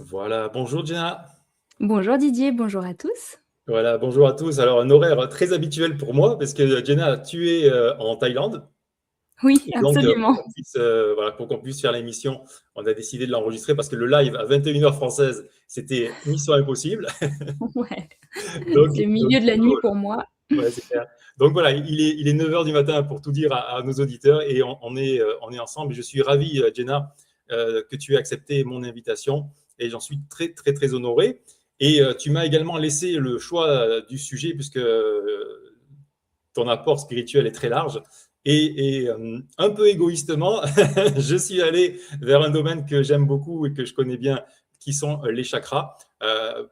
Voilà, bonjour Jenna. Bonjour Didier, bonjour à tous. Voilà, bonjour à tous. Alors, un horaire très habituel pour moi, parce que Jenna, tu es en Thaïlande. Oui, Et donc, absolument. pour qu'on puisse faire l'émission, on a décidé de l'enregistrer parce que le live à 21h française, c'était mission impossible. Ouais, Donc, c'est le donc, milieu de la nuit pour moi. ouais, c'est clair. Donc voilà, il est 9h du matin pour tout dire à nos auditeurs et on est ensemble. Et je suis ravi, Jenna, que tu aies accepté mon invitation et j'en suis très, très, très honoré. Et tu m'as également laissé le choix du sujet puisque ton apport spirituel est très large. Et un peu égoïstement, je suis allé vers un domaine que j'aime beaucoup et que je connais bien, qui sont les chakras,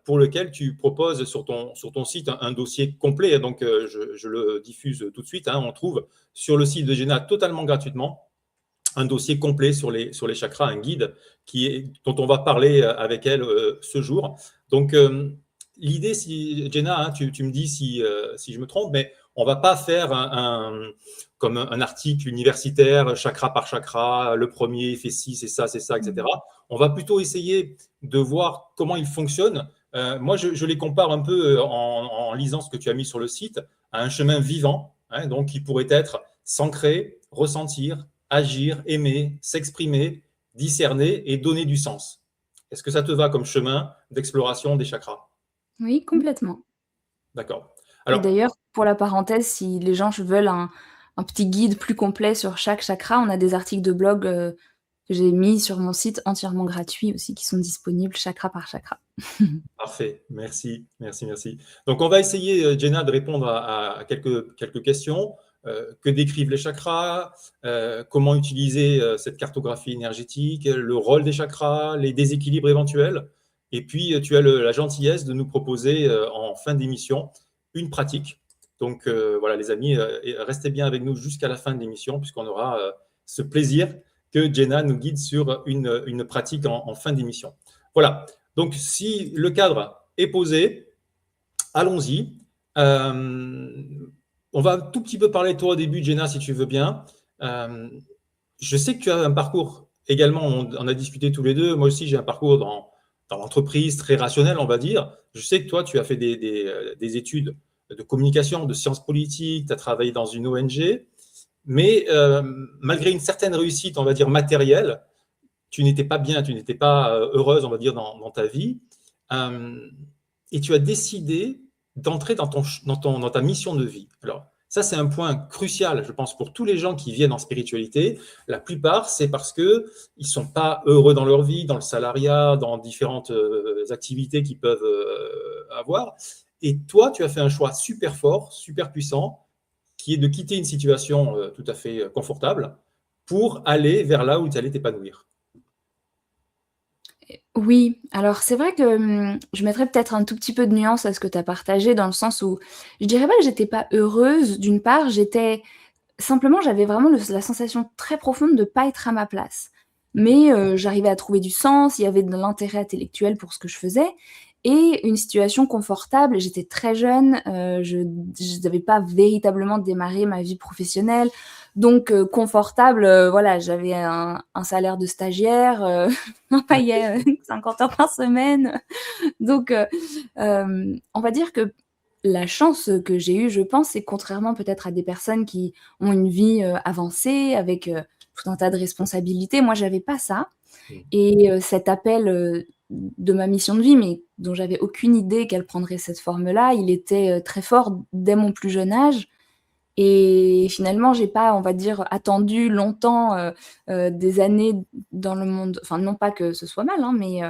pour lequel tu proposes sur ton site un dossier complet. Donc, je le diffuse tout de suite. On trouve sur le site de Jenna totalement gratuitement un dossier complet sur les chakras, un guide dont on va parler avec elle ce jour. Donc, l'idée, Jenna, tu me dis si je me trompe, mais on ne va pas faire comme un article universitaire, chakra par chakra, le premier fait ci, c'est ça, etc. On va plutôt essayer de voir comment ils fonctionnent. Moi, je les compare un peu en lisant ce que tu as mis sur le site à un chemin vivant, donc qui pourrait être s'ancrer, ressentir, agir, aimer, s'exprimer, discerner et donner du sens. Est-ce que ça te va comme chemin d'exploration des chakras? Oui, complètement. D'accord. Et Alors, d'ailleurs, pour la parenthèse, si les gens veulent un petit guide plus complet sur chaque chakra, on a des articles de blog que j'ai mis sur mon site entièrement gratuits aussi, qui sont disponibles chakra par chakra. parfait. Merci, merci, merci. Donc, on va essayer, Jenna, de répondre à quelques questions. Que décrivent les chakras? Comment utiliser cette cartographie énergétique? Le rôle des chakras? Les déséquilibres éventuels? Et puis, tu as la gentillesse de nous proposer en fin d'émission une pratique. Donc, voilà, les amis, restez bien avec nous jusqu'à la fin de l'émission, puisqu'on aura ce plaisir que Jenna nous guide sur une pratique en fin d'émission. Voilà. Donc, si le cadre est posé, allons-y. Euh, on va un tout petit peu parler de toi au début, Jenna, si tu veux bien. Euh, je sais que tu as un parcours également, on a discuté tous les deux. Moi aussi, j'ai un parcours dans l'entreprise très rationnel, on va dire. Je sais que toi, tu as fait des études de communication, de sciences politiques, tu as travaillé dans une ONG, mais malgré une certaine réussite, on va dire matérielle, tu n'étais pas bien, tu n'étais pas heureuse, on va dire, dans ta vie. Euh, et tu as décidé d'entrer dans ta mission de vie. Alors, ça, c'est un point crucial, je pense, pour tous les gens qui viennent en spiritualité. La plupart, c'est parce qu'ils ne sont pas heureux dans leur vie, dans le salariat, dans différentes activités qu'ils peuvent avoir. Et toi, tu as fait un choix super fort, super puissant, qui est de quitter une situation tout à fait confortable pour aller vers là où tu allais t'épanouir. Oui, alors c'est vrai que je mettrais peut-être un tout petit peu de nuance à ce que tu as partagé, dans le sens où je dirais pas que j'étais pas heureuse, d'une part, simplement, j'avais vraiment la sensation très profonde de ne pas être à ma place. Mais j'arrivais à trouver du sens, il y avait de l'intérêt intellectuel pour ce que je faisais, et une situation confortable. J'étais très jeune, je n'avais pas véritablement démarré ma vie professionnelle, donc confortable, voilà, j'avais un salaire de stagiaire, un paillet 50 heures par semaine. Donc, on va dire que la chance que j'ai eue, je pense, c'est contrairement peut-être à des personnes qui ont une vie avancée avec tout un tas de responsabilités, moi, j'avais pas ça. Et cet appel de ma mission de vie, mais dont j'avais aucune idée qu'elle prendrait cette forme-là, il était très fort dès mon plus jeune âge. Et finalement, j'ai pas, on va dire, attendu longtemps des années dans le monde, enfin, non pas que ce soit mal, hein, mais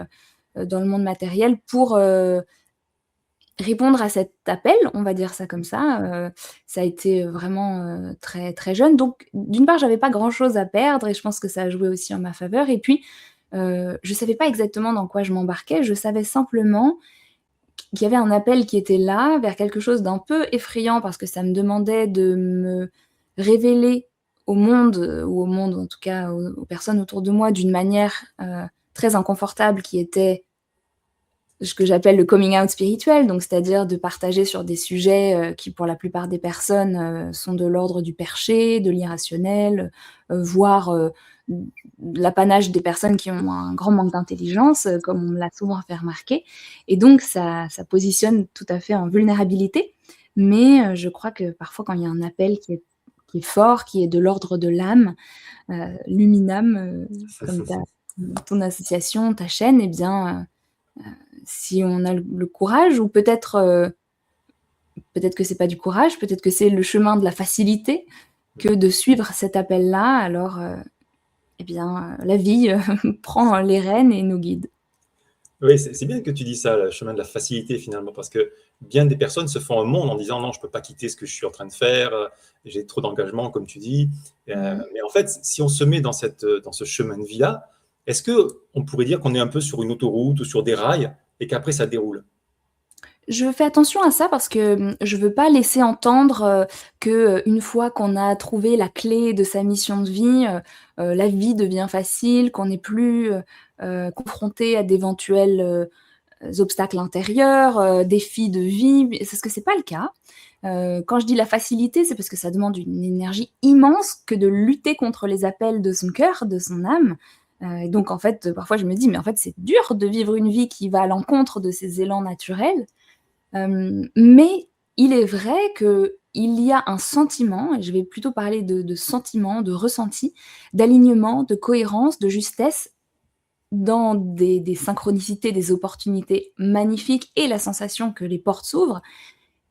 dans le monde matériel pour répondre à cet appel, on va dire ça comme ça. Ça a été vraiment très, très jeune. Donc, d'une part, j'avais pas grand-chose à perdre et je pense que ça a joué aussi en ma faveur. Et puis, je savais pas exactement dans quoi je m'embarquais. Je savais simplement qu'il y avait un appel qui était là, vers quelque chose d'un peu effrayant parce que ça me demandait de me révéler au monde, ou au monde, en tout cas aux personnes autour de moi, d'une manière très inconfortable qui était ce que j'appelle le coming out spirituel, donc c'est-à-dire de partager sur des sujets qui, pour la plupart des personnes, sont de l'ordre du perché, de l'irrationnel, voire l'apanage des personnes qui ont un grand manque d'intelligence, comme on me l'a souvent fait remarquer. Et donc, ça positionne tout à fait en vulnérabilité. Mais je crois que parfois, quand il y a un appel qui est fort, qui est de l'ordre de l'âme, Luminam, comme ton association, ta chaîne, eh bien, si on a le courage, ou peut-être que c'est pas du courage, peut-être que c'est le chemin de la facilité que de suivre cet appel-là, alors eh bien, la vie prend les rênes et nous guide. Oui, c'est bien que tu dis ça, le chemin de la facilité finalement, parce que bien des personnes se font un monde en disant non, je ne peux pas quitter ce que je suis en train de faire, j'ai trop d'engagement, comme tu dis. Mais en fait, si on se met dans ce chemin de vie-là, est-ce qu'on pourrait dire qu'on est un peu sur une autoroute ou sur des rails et qu'après ça déroule? Je fais attention à ça parce que je veux pas laisser entendre que une fois qu'on a trouvé la clé de sa mission de vie, la vie devient facile, qu'on n'est plus confronté à d'éventuels obstacles intérieurs, défis de vie, parce que c'est pas le cas. Quand je dis la facilité, c'est parce que ça demande une énergie immense que de lutter contre les appels de son cœur, de son âme. Et donc en fait, parfois je me dis: «Mais en fait, c'est dur de vivre une vie qui va à l'encontre de ces élans naturels». Mais il est vrai qu'il y a un sentiment, et je vais plutôt parler de sentiment, de ressenti, d'alignement, de cohérence, de justesse dans des synchronicités, des opportunités magnifiques et la sensation que les portes s'ouvrent,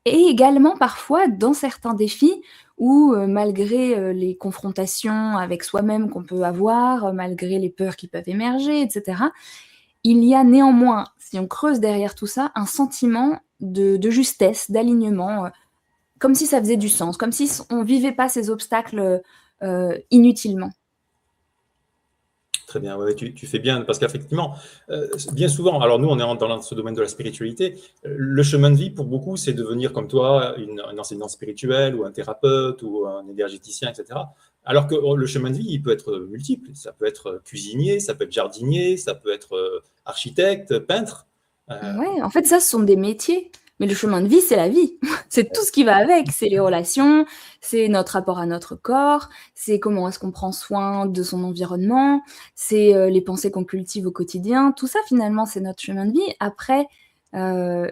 et également parfois dans certains défis où, malgré, les confrontations avec soi-même qu'on peut avoir, malgré les peurs qui peuvent émerger et cetera, il y a néanmoins, si on creuse derrière tout ça, un sentiment de justesse, d'alignement, comme si ça faisait du sens, comme si on vivait pas ces obstacles, inutilement. Très bien, ouais, tu fais bien, parce qu'effectivement, bien souvent, alors nous, on est dans ce domaine de la spiritualité, le chemin de vie, pour beaucoup, c'est devenir comme toi, un enseignant spirituel, ou un thérapeute, ou un énergéticien, etc. Alors que le chemin de vie, il peut être multiple. Ça peut être cuisinier, ça peut être jardinier, ça peut être architecte, peintre. Ouais, en fait, ça, ce sont des métiers, mais le chemin de vie, c'est la vie. C'est tout ce qui va avec, c'est les relations, c'est notre rapport à notre corps, c'est comment est-ce qu'on prend soin de son environnement, c'est, les pensées qu'on cultive au quotidien. Tout ça, finalement, c'est notre chemin de vie. Après, heu,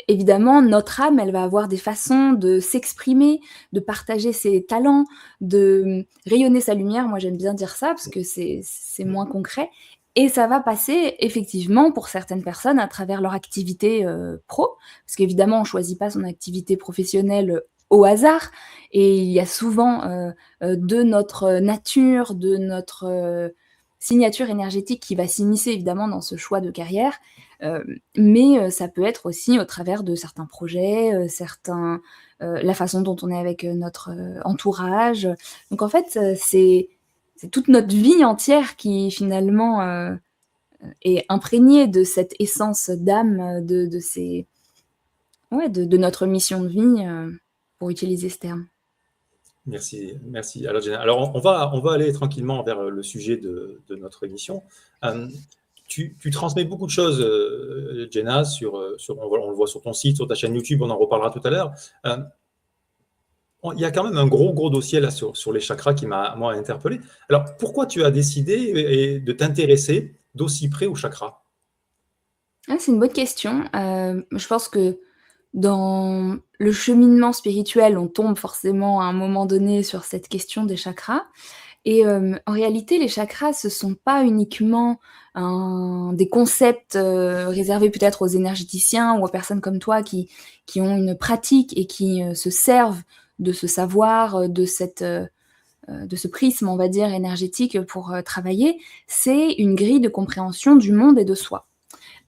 évidemment, notre âme, elle va avoir des façons de s'exprimer, de partager ses talents, de rayonner sa lumière. Moi, j'aime bien dire ça parce que c'est moins concret, et ça va passer effectivement pour certaines personnes à travers leur activité, pro. Parce qu'évidemment, on choisit pas son activité professionnelle, au hasard, et il y a souvent, de notre nature, de notre, signature énergétique qui va s'immiscer évidemment dans ce choix de carrière. Mais ça peut être aussi au travers de certains projets, la façon dont on est avec, notre, entourage. Donc en fait, c'est toute notre vie entière qui finalement, est imprégnée de cette essence d'âme, de ces ouais, de notre mission de vie, pour utiliser ce terme. Merci, merci. Alors, Jenna, alors on va aller tranquillement vers le sujet de notre émission. Euh, tu transmets beaucoup de choses, Jenna, on le voit sur ton site, sur ta chaîne YouTube, on en reparlera tout à l'heure. Il y a quand même un gros dossier là sur les chakras qui m'a, moi, interpellé. Alors, pourquoi tu as décidé de t'intéresser d'aussi près aux chakras? Ah, c'est une bonne question. Je pense que dans le cheminement spirituel, on tombe forcément à un moment donné sur cette question des chakras. Et en réalité, les chakras, ce sont pas uniquement des concepts, réservés peut-être aux énergéticiens ou aux personnes comme toi qui ont une pratique et qui, se servent de ce savoir, de ce prisme, on va dire, énergétique pour, travailler. C'est une grille de compréhension du monde et de soi.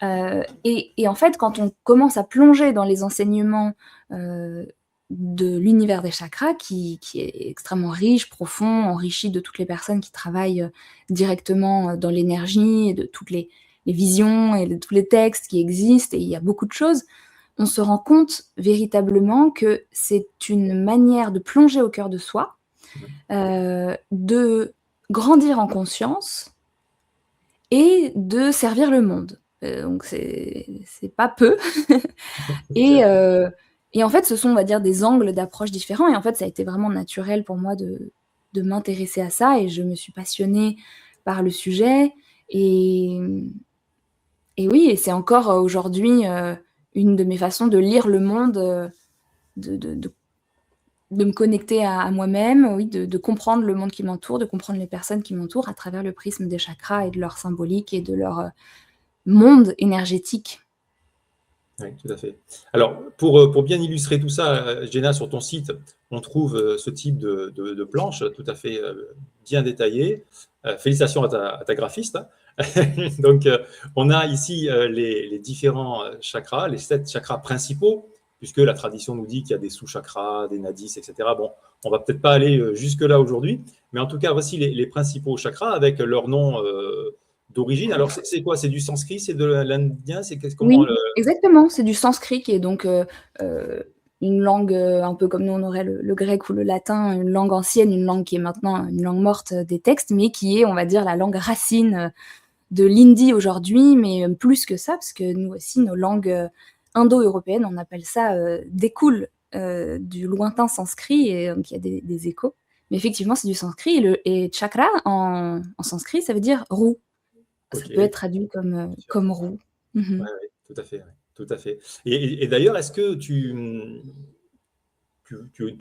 Et en fait, quand on commence à plonger dans les enseignements, de l'univers des chakras qui est extrêmement riche, profond, enrichi de toutes les personnes qui travaillent, directement, dans l'énergie, et de toutes les visions et de tous les textes qui existent, et il y a beaucoup de choses. On se rend compte véritablement que c'est une manière de plonger au cœur de soi, de grandir en conscience et de servir le monde. Donc c'est pas peu. Et et en fait, ce sont, on va dire, des angles d'approche différents, et en fait, ça a été vraiment naturel pour moi de m'intéresser à ça et je me suis passionnée par le sujet et et oui et c'est encore, aujourd'hui, une de mes façons de lire le monde, de de de de me connecter à moi-même, oui, de comprendre le monde qui m'entoure, de comprendre les personnes qui m'entourent à travers le prisme des chakras et de leur symbolique et de leur, monde énergétique. Oui, tout à fait. Alors, pour bien illustrer tout ça, Jenna, sur ton site, on trouve ce type de planche tout à fait bien détaillée. Félicitations à ta graphiste, hein. Donc, on a ici les différents chakras, les 7 chakras principaux, puisque la tradition nous dit qu'il y a des sous-chakras, des nadis, etc. Bon, on va peut-être pas aller jusque-là aujourd'hui, mais en tout cas, voici les principaux chakras avec leur nom d'origine. Alors, c'est quoi? C'est du sanskrit? C'est de l'indien? C'est comment Oui, exactement, c'est du sanskrit qui est donc, une langue, un peu comme nous on aurait le grec ou le latin, une langue ancienne, une langue qui est maintenant une langue morte, des textes, mais qui est, on va dire, la langue racine, de l'hindi aujourd'hui, mais plus que ça, parce que nous aussi, nos langues, indo-européennes, on appelle ça, découlent, du lointain sanskrit et donc il y a des échos. Mais effectivement, c'est du sanskrit et chakra en sanskrit, ça veut dire roue. Ça Ok, peut être bien traduit sûr. comme roue. Mmh. Ouais, ouais, tout à fait, ouais, tout à fait. Et d'ailleurs, est-ce que tu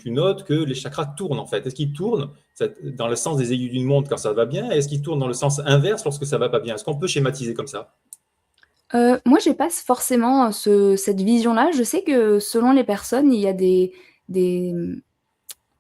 notes que les chakras tournent en fait? Est-ce qu'ils tournent dans le sens des aiguilles d'une montre quand ça va bien? Et est-ce qu'ils tournent dans le sens inverse lorsque ça va pas bien? Est-ce qu'on peut schématiser comme ça? Moi, j'ai pas forcément, cette vision-là. Je sais que selon les personnes, il y a des,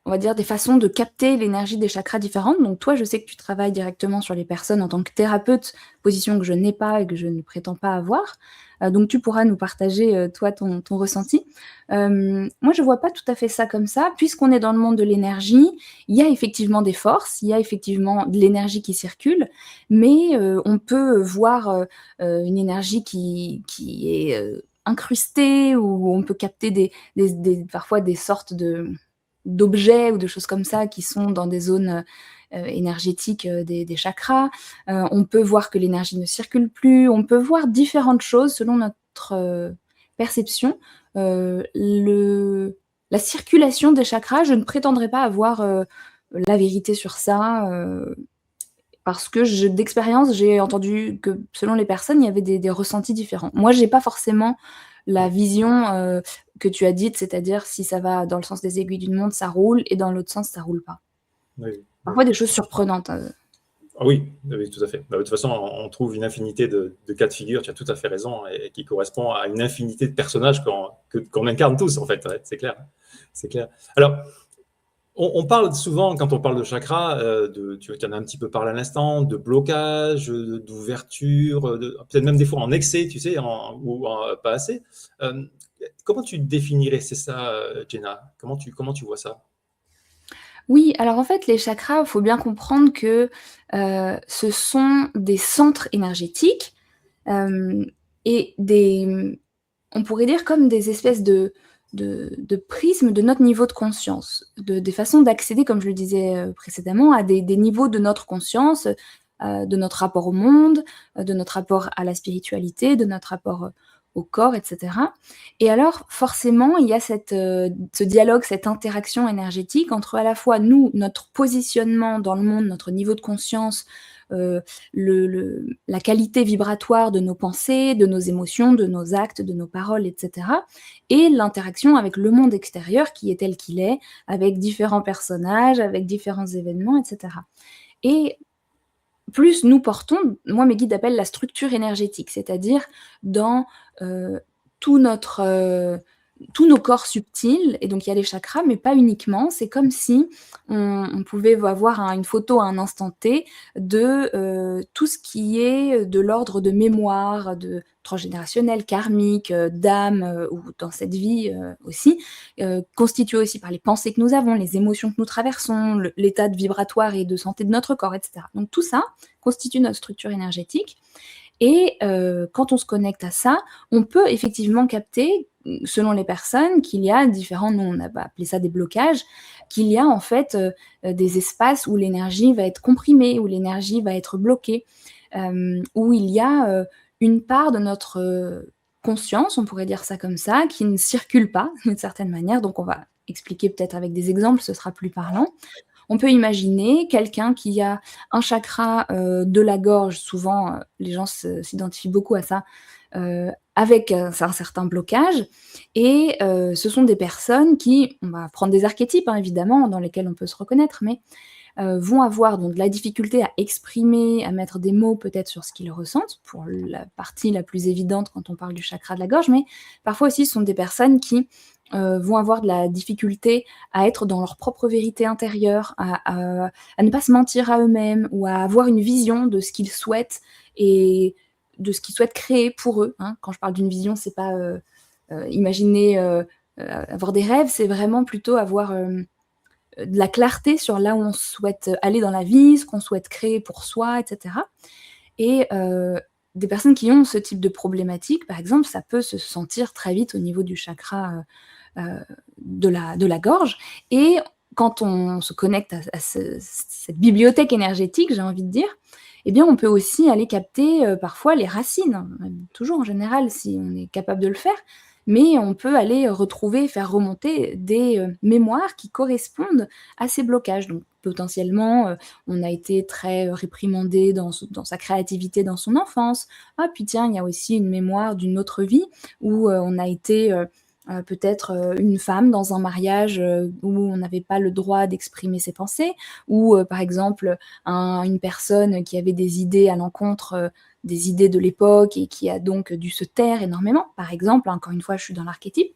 on va dire des façons de capter l'énergie des chakras différentes. Donc toi, je sais que tu travailles directement sur les personnes en tant que thérapeute, position que je n'ai pas et que je ne prétends pas avoir. Donc tu pourras nous partager, toi, ton ressenti. Moi, je vois pas tout à fait ça comme ça. Puisqu'on est dans le monde de l'énergie, il y a effectivement des forces, il y a effectivement de l'énergie qui circule, mais on peut voir, une énergie qui est, incrustée ou on peut capter des parfois des sortes d'objets ou de choses comme ça qui sont dans des zones, énergétiques, des chakras. On peut voir que l'énergie ne circule plus, on peut voir différentes choses selon notre, perception. Le La circulation des chakras, je ne prétendrai pas avoir, la vérité sur ça, parce que d'expérience, j'ai entendu que selon les personnes, il y avait des ressentis différents. Moi, j'ai pas forcément la Oui, vision, que tu as dite, c'est-à-dire si ça va dans le sens des aiguilles d'une montre, ça roule et dans l'autre sens, ça roule pas. oui, Parfois oui. des choses surprenantes, Ah oui, oui, tout à fait. Bah, de toute façon, on trouve une infinité de cas de figure, tu as tout à fait raison, et qui correspond à une infinité de personnages qu'on incarne tous, en fait, ouais, c'est clair. C'est clair. Alors, on parle souvent, quand on parle de chakra, tu en as un petit peu parlé à l'instant, de blocage, d'ouverture, peut-être même des fois en excès, tu sais, pas assez. Euh, Comment tu définirais, c'est ça, Jenna? Comment tu vois ça? Oui, alors en fait, les chakras, il faut bien comprendre que, ce sont des centres énergétiques, hem et on pourrait dire comme des espèces de prismes de notre niveau de conscience, des façons d'accéder, comme je le disais, précédemment, à des niveaux de notre conscience, de notre rapport au monde, de notre rapport à la spiritualité, de notre rapport, au corps et cetera et alors forcément, il y a ce dialogue, cette interaction énergétique entre à la fois nous, notre positionnement dans le monde, notre niveau de conscience, la qualité vibratoire de nos pensées, de nos émotions, de nos actes, de nos paroles, et cetera et l'interaction avec le monde extérieur qui est tel qu'il est, avec différents personnages, avec différents événements, et cetera et plus nous portons, moi mes guides appellent la structure énergétique, c'est-à-dire dans, heu, tout notre, tous nos corps subtils et donc il y a les chakras, mais pas uniquement. C'est comme si on pouvait avoir une photo à un instant T de, tout ce qui est de l'ordre de mémoire, de transgénérationnel, karmique, d'âme, ou dans cette vie, aussi, constitué aussi par les pensées que nous avons, les émotions que nous traversons, l'état de vibratoire et de santé de notre corps et cetera. Donc tout ça constitue notre structure énergétique et quand on se connecte à ça, on peut effectivement capter, selon les personnes, qu'il y a différents nous on a appelé ça des blocages, qu'il y a en fait, des espaces où l'énergie va être comprimée, où l'énergie va être bloquée, où il y a, une part de notre, conscience, on pourrait dire ça comme ça, qui ne circule pas d'une certaine manière. Donc on va expliquer peut-être avec des exemples, ce sera plus parlant. On peut imaginer quelqu'un qui a un chakra, de la gorge, souvent, les gens s'identifient beaucoup à ça, avec un certain blocage et ce sont des personnes qui on va prendre des archétypes, hein, évidemment, dans lesquels on peut se reconnaître, mais vont avoir donc de la difficulté à exprimer, à mettre des mots peut-être sur ce qu'ils ressentent, pour la partie la plus évidente quand on parle du chakra de la gorge, mais parfois aussi ce sont des personnes qui, vont avoir de la difficulté à être dans leur propre vérité intérieure, à ne pas se mentir à eux-mêmes ou à avoir une vision de ce qu'ils souhaitent et de ce qu'ils souhaitent créer pour eux, hein. Quand je parle d'une vision, c'est pas, imaginer, avoir des rêves, c'est vraiment plutôt avoir, de la clarté sur là où on souhaite aller dans la vie, ce qu'on souhaite créer pour soi, et cetera et des personnes qui ont ce type de problématique, par exemple, ça peut se sentir très vite au niveau du chakra, de la gorge et quand on se connecte à cette bibliothèque énergétique, j'ai envie de dire, eh bien, on peut aussi aller capter, parfois les racines, même toujours en général si on est capable de le faire, mais on peut aller retrouver, faire remonter des, mémoires qui correspondent à ces blocages. Donc potentiellement, on a été très, réprimandé dans sa créativité dans son enfance. Ah puis tiens, il y a aussi une mémoire d'une autre vie où, on a été, peut-être, une femme dans un mariage, où on n'avait pas le droit d'exprimer ses pensées ou, par exemple, une personne qui avait des idées à l'encontre, des idées de l'époque et qui a donc dû se taire énormément, par exemple, hein, encore une fois, je suis dans l'archétype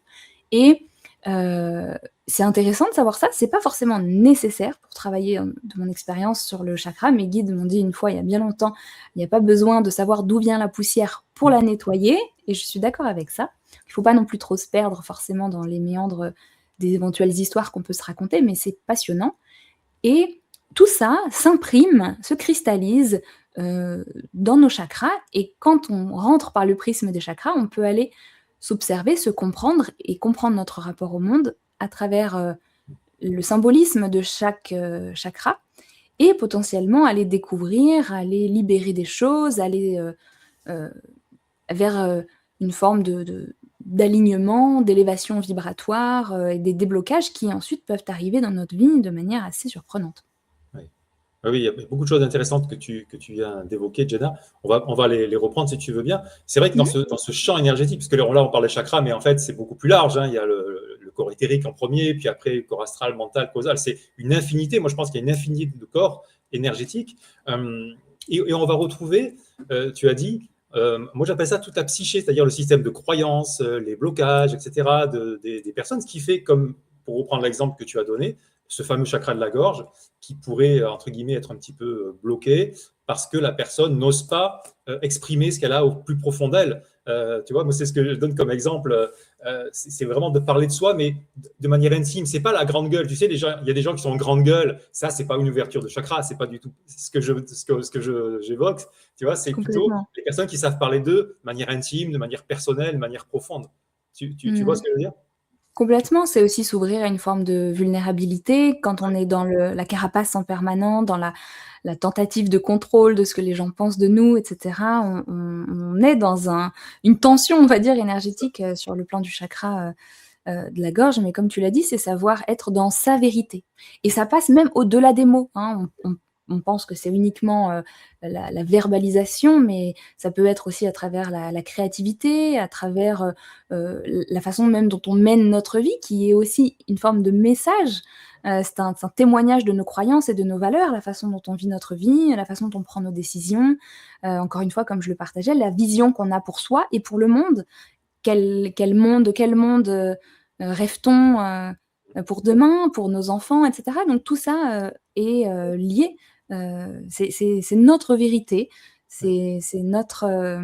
et heu, c'est intéressant de savoir ça. C'est pas forcément nécessaire pour travailler, de mon expérience sur le chakra. Mes guides m'ont dit une fois, il y a bien longtemps: «Il n'y a pas besoin de savoir d'où vient la poussière pour la nettoyer» et je suis d'accord avec ça. Il faut pas non plus trop se perdre forcément dans les méandres, des éventuelles histoires qu'on peut se raconter, mais c'est passionnant et tout ça s'imprime, se cristallise, dans nos chakras et quand on rentre par le prisme des chakras, on peut aller s'observer, se comprendre et comprendre notre rapport au monde à travers, le symbolisme de chaque, chakra et potentiellement aller découvrir, aller libérer des choses, aller, heu, vers, une forme d'alignement, d'élévation vibratoire, et des déblocages qui ensuite peuvent arriver dans notre vie de manière assez surprenante. Oui. Oui, il y a beaucoup de choses intéressantes que tu viens d'évoquer, Jenna. On va les reprendre si tu veux bien. C'est vrai que dans Mmh. ce champ énergétique, parce que là, on parle des chakras, mais en fait, c'est beaucoup plus large, hein. Il y a le corps éthérique en premier, puis après, le corps astral, mental, causal. C'est une infinité. Moi, je pense qu'il y a une infinité de corps énergétiques. Et on va retrouver, tu as dit, moi, j'appelle ça toute la psyché, c'est-à-dire le système de croyances, les blocages, etc., des personnes, ce qui fait, comme pour reprendre l'exemple que tu as donné, ce fameux chakra de la gorge, qui pourrait, entre guillemets, être un petit peu bloqué parce que la personne n'ose pas exprimer ce qu'elle a au plus profond d'elle. Tu vois, moi, c'est ce que je donne comme exemple. C'est vraiment de parler de soi, mais de manière intime. C'est pas la grande gueule. Tu sais, il y a des gens qui sont en grande gueule. Ça, c'est pas une ouverture de chakra. C'est pas du tout j'évoque. Tu vois, c'est plutôt Complètement. les personnes qui savent parler d'eux de manière intime, de manière personnelle, de manière profonde. Tu vois Mmh. ce que je veux dire? Complètement, c'est aussi s'ouvrir à une forme de vulnérabilité quand on est dans la carapace en permanent, dans la tentative de contrôle de ce que les gens pensent de nous et cetera. On est dans une tension, on va dire, énergétique, sur le plan du chakra, de la gorge, mais comme tu l'as dit, c'est savoir être dans sa vérité et ça passe même au-delà des mots, hein. On pense que c'est uniquement, la verbalisation, mais ça peut être aussi à travers la créativité, à travers, la façon même dont on mène notre vie, qui est aussi une forme de message. C'est un témoignage de nos croyances et de nos valeurs, la façon dont on vit notre vie, la façon dont on prend nos décisions. Encore une fois, comme je le partageais, la vision qu'on a pour soi et pour le monde. Quel monde, rêve-t-on, pour demain, pour nos enfants et cetera? Donc tout ça, est, lié. C'est notre vérité, c'est notre,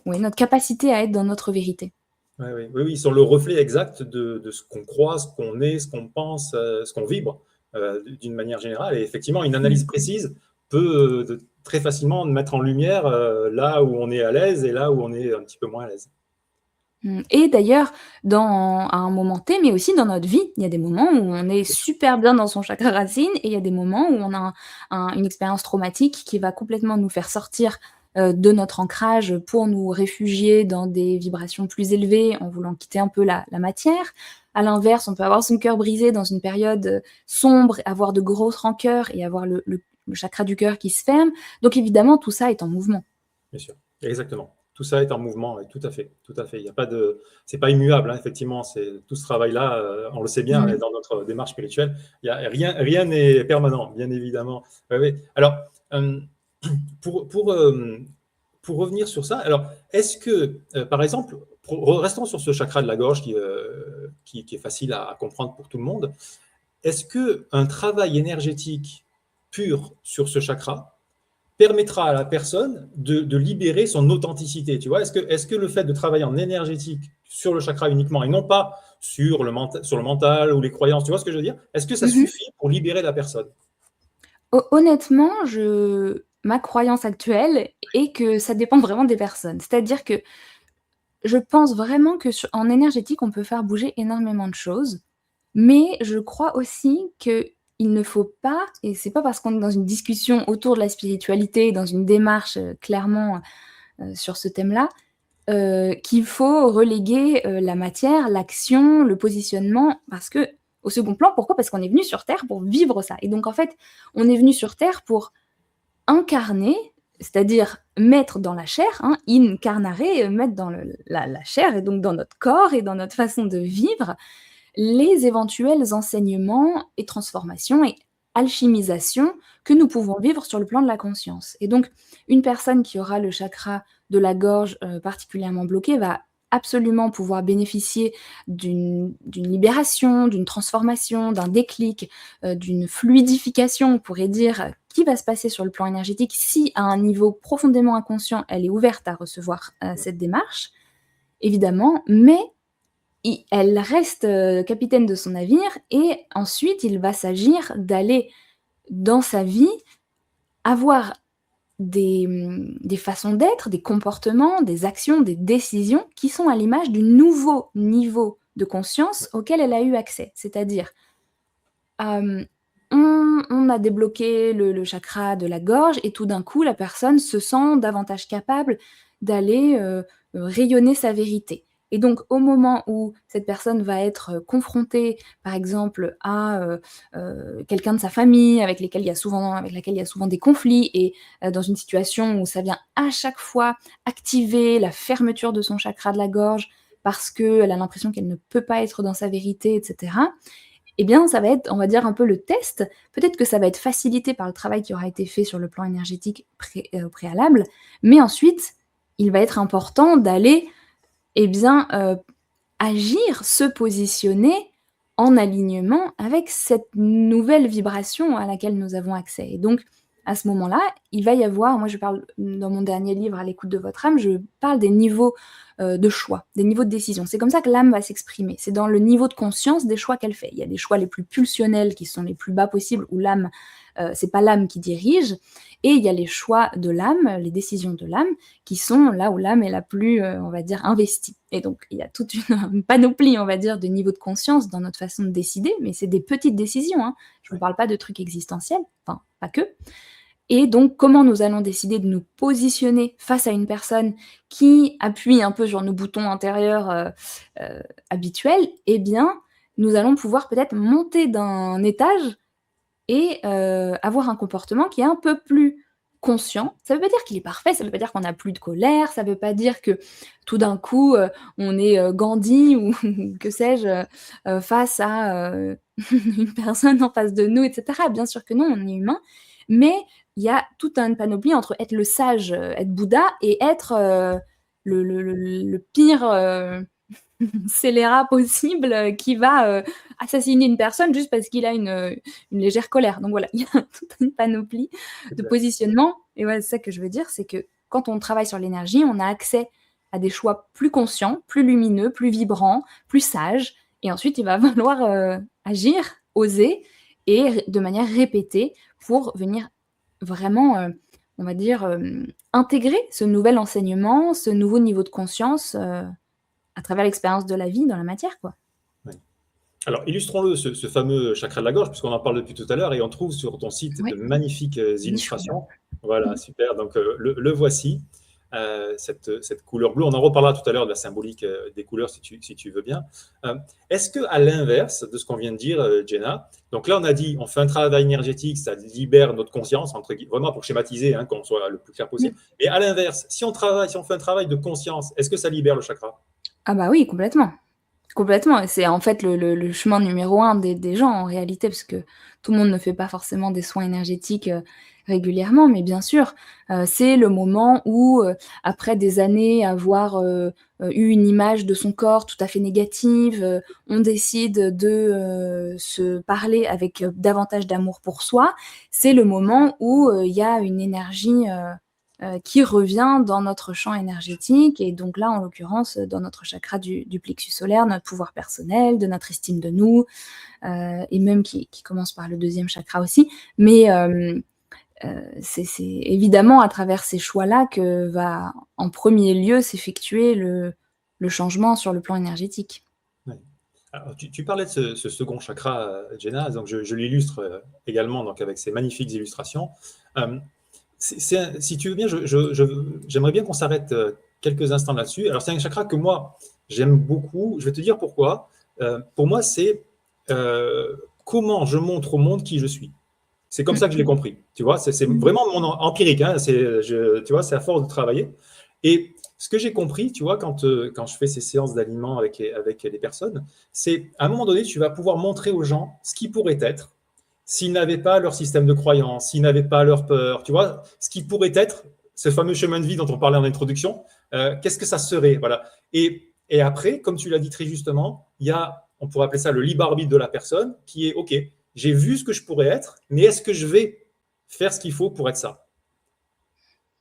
oui, notre capacité à être dans notre vérité. Ouais, oui, oui, oui, ils sont le reflet exact de ce qu'on croit, ce qu'on est, ce qu'on pense, ce qu'on vibre, d'une manière générale. Et effectivement, une Mmh. analyse précise peut très facilement mettre en lumière là où on est à l'aise et là où on est un petit peu moins à l'aise. Et d'ailleurs, à un moment T, mais aussi dans notre vie, il y a des moments où on est super bien dans son chakra racine et il y a des moments où on a une expérience traumatique qui va complètement nous faire sortir, de notre ancrage pour nous réfugier dans des vibrations plus élevées en voulant quitter un peu la matière. À l'inverse, on peut avoir son cœur brisé dans une période sombre, avoir de grosses rancœurs et avoir le chakra du cœur qui se ferme. Donc évidemment, tout ça est en mouvement. Bien sûr, exactement. Tout ça est en mouvement, tout à fait, tout à fait. Il y a pas de, c'est pas immuable, hein, effectivement. C'est tout ce travail-là, on le sait bien dans notre démarche spirituelle. Il y a rien n'est permanent, bien évidemment. Ouais, ouais. Alors, pour revenir sur ça, alors est-ce que, par exemple, restons sur ce chakra de la gorge qui est facile à comprendre pour tout le monde. Est-ce que un travail énergétique pur sur ce chakra permettra à la personne de libérer son authenticité, tu vois? Est-ce que le fait de travailler en énergétique sur le chakra uniquement et non pas sur le mental ou les croyances, tu vois ce que je veux dire? Est-ce que ça suffit pour libérer la personne? Honnêtement, ma croyance actuelle est que ça dépend vraiment des personnes. C'est-à-dire que je pense vraiment que en énergétique, on peut faire bouger énormément de choses, mais je crois aussi qu'il ne faut pas, et c'est pas parce qu'on est dans une discussion autour de la spiritualité, dans une démarche clairement sur ce thème-là, qu'il faut reléguer la matière, l'action, le positionnement, parce que au second plan. Pourquoi? Parce qu'on est venu sur Terre pour vivre ça. Et donc en fait, on est venu sur Terre pour incarner, c'est-à-dire mettre dans la chair, hein, incarnare, mettre dans la chair et donc dans notre corps et dans notre façon de vivre, les éventuels enseignements et transformations et alchimisation que nous pouvons vivre sur le plan de la conscience. Et donc, une personne qui aura le chakra de la gorge particulièrement bloqué va absolument pouvoir bénéficier d'une libération, d'une transformation, d'un déclic, d'une fluidification, on pourrait dire, qui va se passer sur le plan énergétique si, à un niveau profondément inconscient, elle est ouverte à recevoir cette démarche, évidemment, mais elle reste capitaine de son navire et ensuite il va s'agir d'aller dans sa vie avoir des façons d'être, des comportements, des actions, des décisions qui sont à l'image du nouveau niveau de conscience auquel elle a eu accès. C'est-à-dire, on a débloqué le chakra de la gorge et tout d'un coup, la personne se sent davantage capable d'aller rayonner sa vérité. Et donc, au moment où cette personne va être confrontée, par exemple, à quelqu'un de sa famille avec laquelle il y a souvent des conflits, et dans une situation où ça vient à chaque fois activer la fermeture de son chakra de la gorge parce qu'elle a l'impression qu'elle ne peut pas être dans sa vérité, etc., eh bien, ça va être, on va dire, un peu le test. Peut-être que ça va être facilité par le travail qui aura été fait sur le plan énergétique préalable, mais ensuite, il va être important d'aller agir, se positionner en alignement avec cette nouvelle vibration à laquelle nous avons accès. Et donc, à ce moment-là, il va y avoir, moi je parle dans mon dernier livre, À l'écoute de votre âme, je parle des niveaux de choix, des niveaux de décision. C'est comme ça que l'âme va s'exprimer. C'est dans le niveau de conscience des choix qu'elle fait. Il y a des choix les plus pulsionnels qui sont les plus bas possibles, où l'âme, c'est pas l'âme qui dirige, et il y a les choix de l'âme, les décisions de l'âme, qui sont là où l'âme est la plus, on va dire, investie. Et donc, il y a toute une panoplie, on va dire, de niveaux de conscience dans notre façon de décider, mais c'est des petites décisions, hein. Je ne vous parle pas de trucs existentiels, enfin, pas que. Et donc, comment nous allons décider de nous positionner face à une personne qui appuie un peu sur nos boutons intérieurs habituels? Eh bien, nous allons pouvoir peut-être monter d'un étage et avoir un comportement qui est un peu plus conscient. Ça ne veut pas dire qu'il est parfait, ça ne veut pas dire qu'on n'a plus de colère, ça ne veut pas dire que tout d'un coup, on est Gandhi ou que sais-je, face à une personne en face de nous, etc. Bien sûr que non, on est humain, mais il y a toute une panoplie entre être le sage, être Bouddha, et être le pire scélérat possible qui va assassiner une personne juste parce qu'il a une légère colère. Donc voilà, il y a toute une panoplie de positionnement. Et ouais, c'est ça que je veux dire, c'est que quand on travaille sur l'énergie, on a accès à des choix plus conscients, plus lumineux, plus vibrants, plus sages. Et ensuite, il va falloir agir, oser, et de manière répétée pour venir vraiment, on va dire, intégrer ce nouvel enseignement, ce nouveau niveau de conscience à travers l'expérience de la vie dans la matière, quoi. Oui. Alors, illustrons-le, ce fameux chakra de la gorge, puisqu'on en parle depuis tout à l'heure, et on trouve sur ton site de magnifiques illustrations. Voilà, super. Donc, le voici. cette couleur bleue. On en reparlera tout à l'heure de la symbolique des couleurs si tu veux bien. Est-ce qu'à l'inverse de ce qu'on vient de dire, Jenna, donc là on a dit on fait un travail énergétique, ça libère notre conscience, vraiment pour schématiser, hein, qu'on soit le plus clair possible. Et à l'inverse, si on fait un travail de conscience, est-ce que ça libère le chakra? Ah bah oui, complètement. Complètement, et c'est en fait le chemin numéro un des gens en réalité, parce que tout le monde ne fait pas forcément des soins énergétiques, régulièrement, mais bien sûr, c'est le moment où, après des années à avoir, eu une image de son corps tout à fait négative, on décide de, se parler avec, davantage d'amour pour soi. C'est le moment où, il y a une énergie, qui revient dans notre champ énergétique, et donc là, en l'occurrence, dans notre chakra du plexus solaire, notre pouvoir personnel, de notre estime de nous, et même qui commence par le deuxième chakra aussi. Mais c'est évidemment à travers ces choix-là que va en premier lieu s'effectuer le changement sur le plan énergétique. Ouais. Alors, tu parlais de ce second chakra, Jenna, donc je l'illustre également donc, avec ces magnifiques illustrations. Si tu veux bien, j'aimerais bien qu'on s'arrête quelques instants là-dessus. Alors, c'est un chakra que moi, j'aime beaucoup. Je vais te dire pourquoi. Pour moi, c'est comment je montre au monde qui je suis. C'est comme ça que je l'ai compris. Tu vois, c'est vraiment mon empirique. Hein, tu vois, c'est à force de travailler. Et ce que j'ai compris, tu vois, quand je fais ces séances d'alignement avec les personnes, c'est à un moment donné, tu vas pouvoir montrer aux gens ce qui pourrait être s'ils n'avaient pas leur système de croyance, s'ils n'avaient pas leur peur, tu vois, ce qui pourrait être ce fameux chemin de vie dont on parlait en introduction, qu'est-ce que ça serait, voilà. Et après, comme tu l'as dit très justement, il y a, on pourrait appeler ça le libre arbitre de la personne, qui est, OK, j'ai vu ce que je pourrais être, mais est-ce que je vais faire ce qu'il faut pour être ça?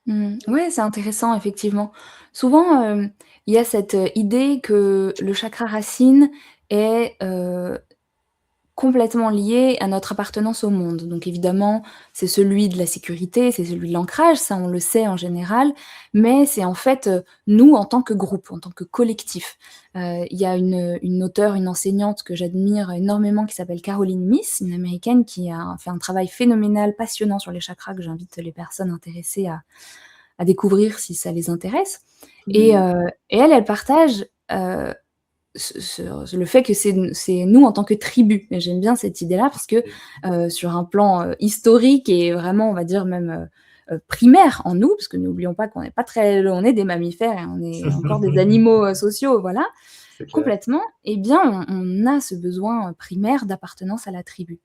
Ouais, c'est intéressant effectivement. Souvent, il y a cette, idée que le chakra racine est, complètement lié à notre appartenance au monde. Donc évidemment, c'est celui de la sécurité, c'est celui de l'ancrage, ça on le sait en général, mais c'est en fait, nous en tant que groupe, en tant que collectif. Il y a une auteure, une enseignante que j'admire énormément qui s'appelle Caroline Myss, une américaine qui a fait un travail phénoménal, passionnant sur les chakras que j'invite les personnes intéressées à découvrir si ça les intéresse. Et elle partage, le fait que c'est nous en tant que tribu. Et j'aime bien cette idée-là parce que sur un plan historique et vraiment, on va dire même primaire en nous, parce que n'oublions pas qu'on n'est pas très, on est des mammifères et on est encore des animaux sociaux, voilà, C'est clair. complètement. Eh bien, on a ce besoin primaire d'appartenance à la tribu.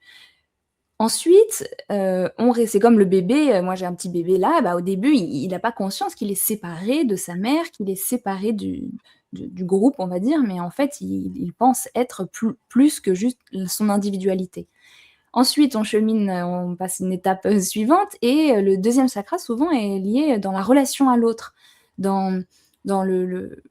Ensuite, c'est comme le bébé, moi j'ai un petit bébé là, bah, au début il n'a pas conscience qu'il est séparé de sa mère, qu'il est séparé du groupe, on va dire, mais en fait il pense être plus que juste son individualité. Ensuite on chemine, on passe une étape, suivante, et le deuxième chakra souvent est lié dans la relation à l'autre, dans le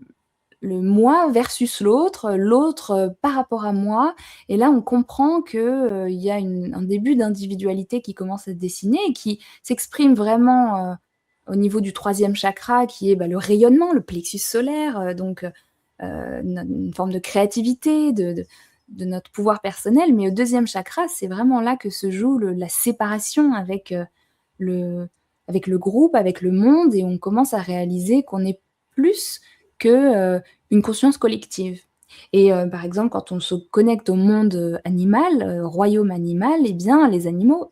moi versus l'autre, par rapport à moi, et là on comprend que, il y a un début d'individualité qui commence à se dessiner et qui s'exprime vraiment, au niveau du troisième chakra qui est, bah, le rayonnement, le plexus solaire, donc une forme de créativité, de notre pouvoir personnel. Mais au deuxième chakra, c'est vraiment là que se joue la séparation le avec le groupe, avec le monde, et on commence à réaliser qu'on est plus que, une conscience collective. Et par exemple, quand on se connecte au monde, animal, royaume animal, eh bien les animaux,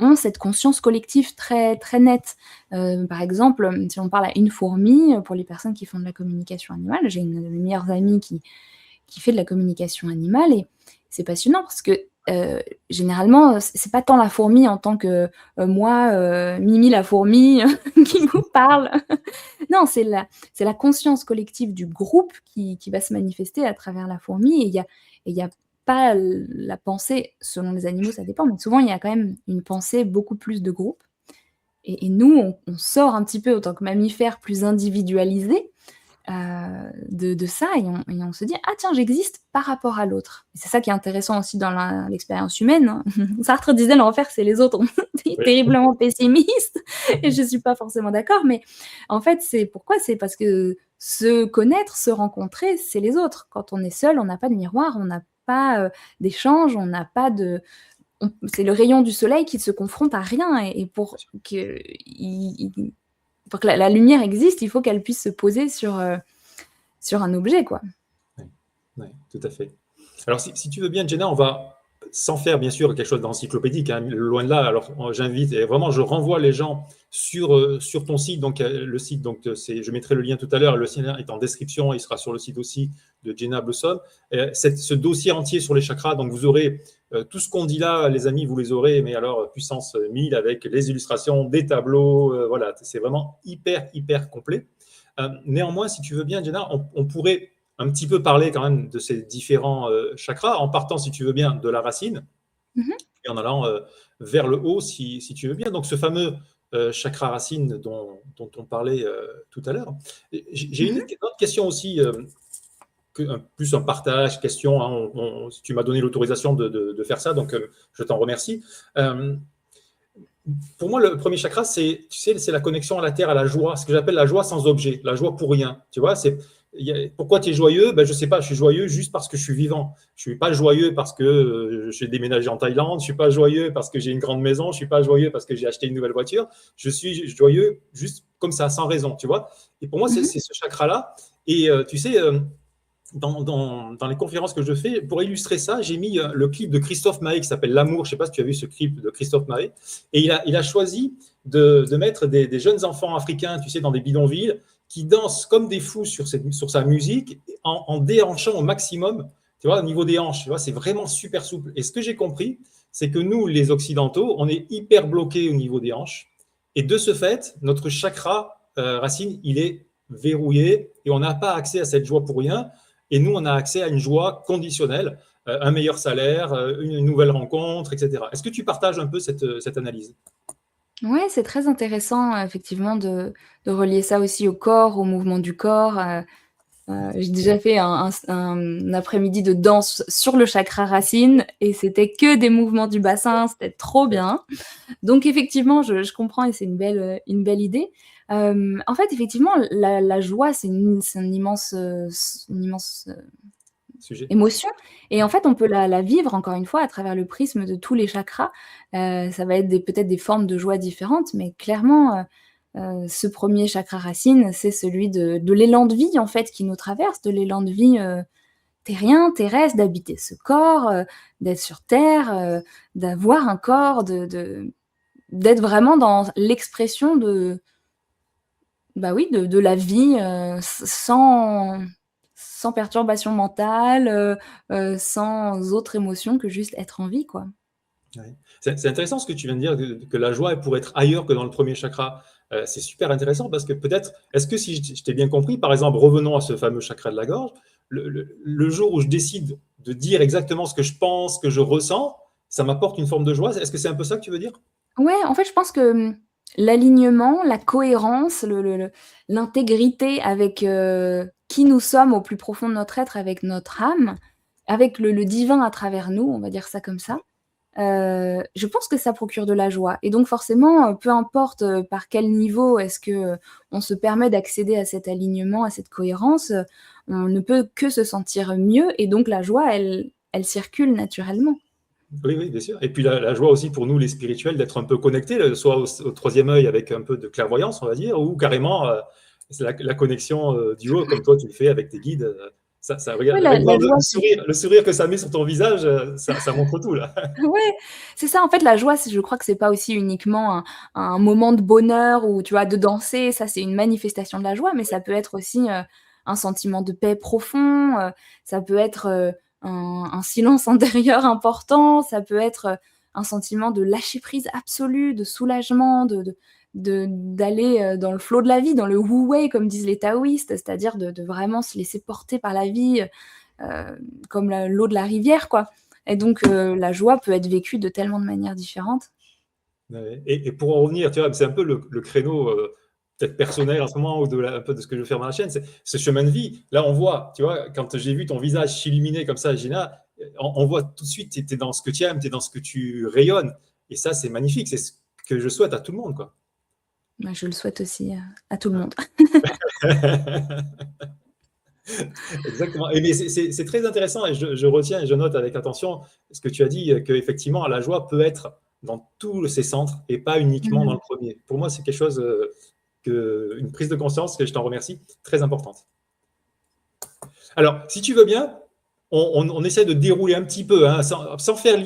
ont cette conscience collective très, très nette. Par exemple, si on parle à une fourmi, pour les personnes qui font de la communication animale, j'ai une de mes meilleures amies qui fait de la communication animale, et c'est passionnant parce que, généralement, c'est pas tant la fourmi en tant que, moi, Mimi la fourmi qui vous parle. Non, c'est la conscience collective du groupe qui va se manifester à travers la fourmi, et il y a pas la pensée, selon les animaux, ça dépend, mais souvent il y a quand même une pensée beaucoup plus de groupe, et nous, on sort un petit peu en tant que mammifères plus individualisés, de ça, et on se dit: «Ah tiens, j'existe par rapport à l'autre». Et c'est ça qui est intéressant aussi dans l'expérience humaine, hein. Sartre disait: «L'enfer, c'est les autres». C'est Oui. terriblement pessimiste et je suis pas forcément d'accord, mais en fait, c'est pourquoi? C'est parce que se connaître, se rencontrer, c'est les autres. Quand on est seul, on n'a pas de miroir, on n'a pas, d'échange, on n'a pas de c'est le rayon du soleil qui se confronte à rien, et pour qu'il pour que la lumière existe, il faut qu'elle puisse se poser sur un objet, quoi. Oui, tout à fait. Alors, si tu veux bien, Jenna, on va, sans faire bien sûr quelque chose d'encyclopédique, hein, loin de là. Alors, j'invite et vraiment, je renvoie les gens sur ton site. Donc, le site, donc, je mettrai le lien tout à l'heure. Le lien est en description. Il sera sur le site aussi de Jenna Blossom. Ce dossier entier sur les chakras. Donc, vous aurez tout ce qu'on dit là, les amis, vous les aurez, mais alors puissance 1000 avec les illustrations, des tableaux. Voilà, c'est vraiment hyper complet. Néanmoins, si tu veux bien, Jenna, on pourrait un petit peu parler quand même de ces différents chakras, en partant, si tu veux bien, de la racine, et en allant vers le haut, si tu veux bien. Donc, ce fameux chakra racine dont on parlait tout à l'heure. J'ai une autre question aussi, plus un partage, question. Hein, tu m'as donné l'autorisation de faire ça, donc je t'en remercie. Pour moi, le premier chakra, c'est la connexion à la terre, à la joie, ce que j'appelle la joie sans objet, la joie pour rien. Tu vois, pourquoi tu es joyeux? Je ne sais pas, je suis joyeux juste parce que je suis vivant. Je ne suis pas joyeux parce que j'ai déménagé en Thaïlande, je ne suis pas joyeux parce que j'ai une grande maison, je ne suis pas joyeux parce que j'ai acheté une nouvelle voiture. Je suis joyeux juste comme ça, sans raison, tu vois. Et pour moi, c'est ce chakra-là. Et tu sais, dans les conférences que je fais, pour illustrer ça, j'ai mis le clip de Christophe Maé qui s'appelle L'amour. Je ne sais pas si tu as vu ce clip de Christophe Maé. Et il a choisi de mettre des jeunes enfants africains, tu sais, dans des bidonvilles, qui dansent comme des fous sur sa musique, en déhanchant au maximum, tu vois, au niveau des hanches. Tu vois, c'est vraiment super souple. Et ce que j'ai compris, c'est que nous, les Occidentaux, on est hyper bloqués au niveau des hanches. Et de ce fait, notre chakra racine, il est verrouillé et on n'a pas accès à cette joie pour rien. Et nous, on a accès à une joie conditionnelle, un meilleur salaire, une nouvelle rencontre, etc. Est-ce que tu partages un peu cette analyse? Oui, c'est très intéressant, effectivement, de relier ça aussi au corps, au mouvement du corps. J'ai déjà fait un après-midi de danse sur le chakra racine et c'était que des mouvements du bassin, c'était trop bien. Donc effectivement, je comprends et c'est une belle idée. En fait, effectivement, la joie, c'est une immense, Sujet. émotion et en fait, on peut la vivre encore une fois à travers le prisme de tous les chakras. Ça va être peut-être des formes de joie différentes, mais clairement, ce premier chakra racine, c'est celui de l'élan de vie en fait qui nous traverse, de l'élan de vie, terrien, terrestre, d'habiter ce corps, d'être sur terre, d'avoir un corps, d'être vraiment dans l'expression de la vie, sans perturbation mentale, sans autre émotion que juste être en vie, quoi. Ouais. C'est intéressant ce que tu viens de dire, que la joie elle pourrait être ailleurs que dans le premier chakra. C'est super intéressant parce que peut-être, est-ce que si je t'ai bien compris, par exemple, revenons à ce fameux chakra de la gorge, le jour où je décide de dire exactement ce que je pense, ce que je ressens, ça m'apporte une forme de joie. Est-ce que c'est un peu ça que tu veux dire? Ouais, en fait, je pense que, l'alignement, la cohérence, l'intégrité avec, qui nous sommes au plus profond de notre être, avec notre âme, avec le divin à travers nous, on va dire ça comme ça, je pense que ça procure de la joie et donc forcément, peu importe, par quel niveau est-ce que, on se permet d'accéder à cet alignement, à cette cohérence, on ne peut que se sentir mieux et donc la joie, elle circule naturellement. Oui, oui, bien sûr. Et puis la joie aussi pour nous, les spirituels, d'être un peu connectés, soit au troisième œil avec un peu de clairvoyance, on va dire, ou carrément c'est la connexion du haut, comme toi tu le fais avec tes guides. Ouais, Regarde, la rien que voir joie, le sourire que ça met sur ton visage, ça montre tout là. ouais, c'est ça, en fait, la joie, je crois que c'est pas aussi uniquement un moment de bonheur ou, tu vois, de danser, ça, c'est une manifestation de la joie, mais ça peut être aussi, un sentiment de paix profond, ça peut être, un silence intérieur important, ça peut être, un sentiment de lâcher prise absolu, de soulagement, d'aller, dans le flot de la vie, dans le wu wei comme disent les taoïstes, c'est-à-dire de vraiment se laisser porter par la vie, comme l'eau de la rivière, quoi. Et donc, la joie peut être vécue de tellement de manières différentes. Ouais. Et pour en revenir, tu vois, c'est un peu le créneau peut-être personnel en ce moment, ou un peu de ce que je veux faire dans la chaîne, c'est ce chemin de vie. Là, on voit, tu vois, quand j'ai vu ton visage s'illuminer comme ça, Gina, on voit tout de suite, tu es dans ce que tu aimes, tu es dans ce que tu rayonnes. Et ça, c'est magnifique. C'est ce que je souhaite à tout le monde, quoi. Bah, je le souhaite aussi, à tout le monde. Exactement. Mais c'est très intéressant et je retiens et je note avec attention ce que tu as dit, qu'effectivement, la joie peut être dans tous ces centres et pas uniquement dans Mmh. le premier. Pour moi, c'est quelque chose. une prise de conscience, que je t'en remercie, très importante. Alors, si tu veux bien, on essaie de dérouler un petit peu, hein, sans faire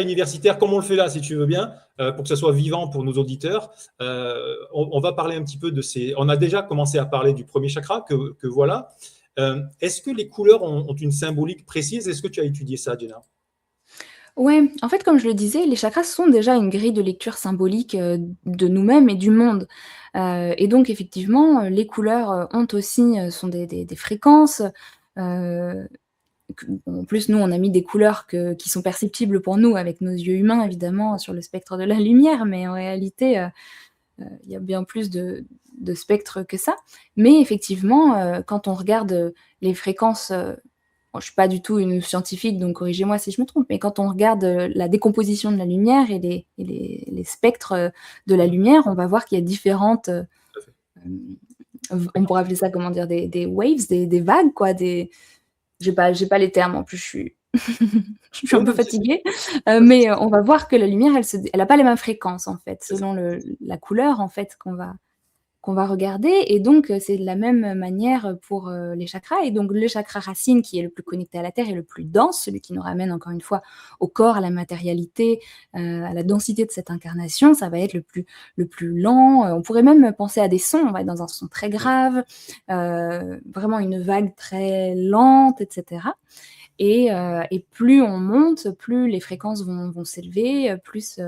universitaire, comme on le fait là, si tu veux bien, pour que ce soit vivant pour nos auditeurs. On va parler un petit peu de ces... On a déjà commencé à parler du premier chakra, que voilà. Est-ce que les couleurs ont une symbolique précise? Est-ce que tu as étudié ça, Jenna? Ouais, en fait, comme je le disais, les chakras sont déjà une grille de lecture symbolique de nous-mêmes et du monde. Et donc, effectivement, les couleurs ont aussi sont des fréquences. En plus, nous, on a mis des couleurs qui sont perceptibles pour nous avec nos yeux humains, évidemment, sur le spectre de la lumière, mais en réalité, il y a bien plus de spectres que ça. Mais effectivement, quand on regarde les fréquences, bon, je suis pas du tout une scientifique, donc corrigez-moi si je me trompe, mais quand on regarde la décomposition de la lumière et les spectres de la lumière, on va voir qu'il y a différentes, on pourrait appeler ça, comment dire, des waves, des vagues, quoi, j'ai pas les termes, en plus je suis je suis un Oui, peu non, fatiguée, mais on va voir que la lumière, elle a pas les mêmes fréquences, en fait, c'est ça. selon la couleur, en fait, qu'on va regarder. Et donc, c'est de la même manière pour les chakras. Et donc, le chakra racine, qui est le plus connecté à la Terre et le plus dense, celui qui nous ramène encore une fois au corps, à la matérialité, à la densité de cette incarnation, ça va être le plus lent. On pourrait même penser à des sons, on va être dans un son très grave, vraiment une vague très lente, etc. Et plus on monte, plus les fréquences vont s'élever, plus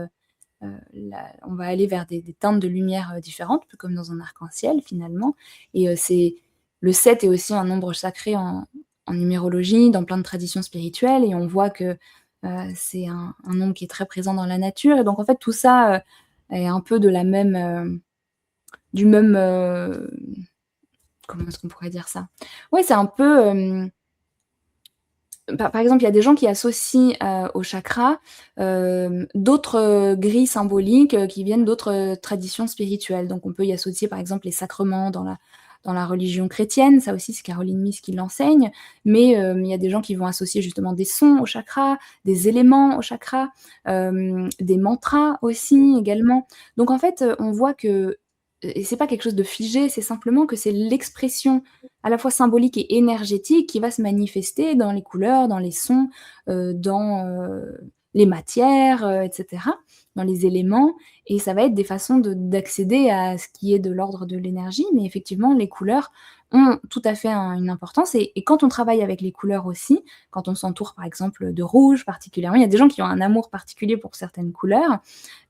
on va aller vers des teintes de lumière différentes, un peu comme dans un arc-en-ciel finalement. Et le 7 est aussi un nombre sacré en numérologie, dans plein de traditions spirituelles, et on voit que c'est un nombre qui est très présent dans la nature. Et donc en fait tout ça est un peu de la même, du même, comment est-ce qu'on pourrait dire ça? Ouais, c'est un peu... Par exemple, il y a des gens qui associent au chakra d'autres grilles symboliques qui viennent d'autres traditions spirituelles. Donc, on peut y associer, par exemple, les sacrements dans la religion chrétienne. Ça aussi, c'est Caroline Myss qui l'enseigne. Mais il y a des gens qui vont associer justement des sons au chakra, des éléments au chakra, des mantras aussi également. Donc, en fait, on voit que et c'est pas quelque chose de figé, c'est simplement que c'est l'expression à la fois symbolique et énergétique qui va se manifester dans les couleurs, dans les sons, dans les matières, etc., dans les éléments. Et ça va être des façons d'accéder à ce qui est de l'ordre de l'énergie. Mais effectivement, les couleurs ont tout à fait une importance. Et quand on travaille avec les couleurs aussi, quand on s'entoure par exemple de rouge particulièrement, il y a des gens qui ont un amour particulier pour certaines couleurs,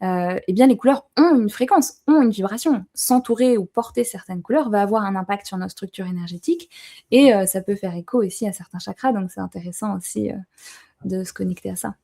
eh bien les couleurs ont une fréquence, ont une vibration. S'entourer ou porter certaines couleurs va avoir un impact sur notre structure énergétique, et ça peut faire écho aussi à certains chakras, donc c'est intéressant aussi de se connecter à ça.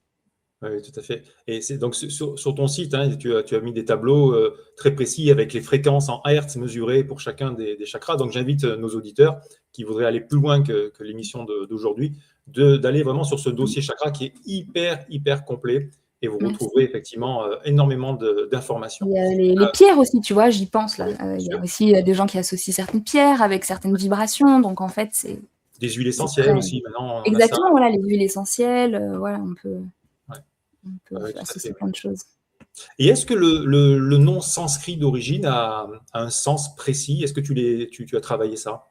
Oui, tout à fait. Et c'est donc sur ton site, hein, tu as mis des tableaux très précis avec les fréquences en hertz mesurées pour chacun des chakras. Donc j'invite nos auditeurs qui voudraient aller plus loin que l'émission d'aujourd'hui, d'aller vraiment sur ce dossier chakra qui est hyper complet, et vous Merci. retrouverez effectivement énormément d'informations. Il y a les pierres aussi, tu vois, j'y pense là. Oui, bien Il y a sûr. aussi des gens qui associent certaines pierres avec certaines vibrations, donc en fait, Des huiles c'est très... essentielles aussi, maintenant on a ça. Exactement, voilà, les huiles essentielles, voilà, Ouais, on peut ouais, tout à associer fait. plein de choses. Et est-ce que le nom sanskrit d'origine a un sens précis? Est-ce que tu as travaillé ça?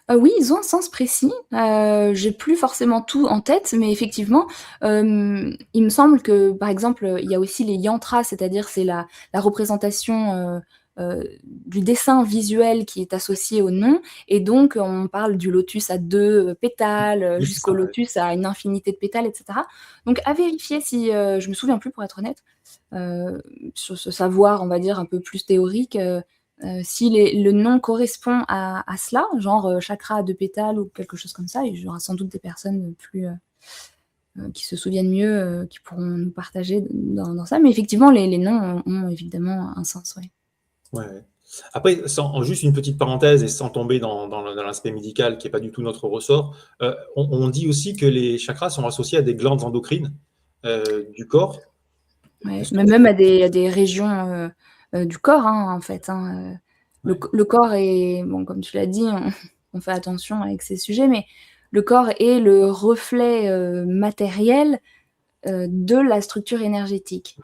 Oui, ils ont un sens précis. J'ai plus forcément tout en tête, mais effectivement, il me semble que, par exemple, il y a aussi les yantras, c'est-à-dire c'est la représentation du dessin visuel qui est associé au nom, et donc on parle du lotus à 2 pétales, Oui, c'est jusqu'au ça, ouais. lotus à une infinité de pétales, etc. Donc à vérifier si, je me souviens plus pour être honnête, sur ce savoir, on va dire, un peu plus théorique, si le nom correspond à cela, genre chakra à 2 pétales ou quelque chose comme ça, et il y aura sans doute des personnes plus qui se souviennent mieux, qui pourront nous partager dans ça. Mais effectivement, les noms ont évidemment un sens, oui. Ouais, ouais. Après, juste une petite parenthèse et sans tomber dans l'aspect médical qui n'est pas du tout notre ressort, on dit aussi que les chakras sont associés à des glandes endocrines du corps. Ouais, Est-ce que mais même à des régions du corps, hein, en fait, hein. ouais, Le corps est, bon, comme tu l'as dit, on fait attention avec ces sujets, mais le corps est le reflet matériel de la structure énergétique.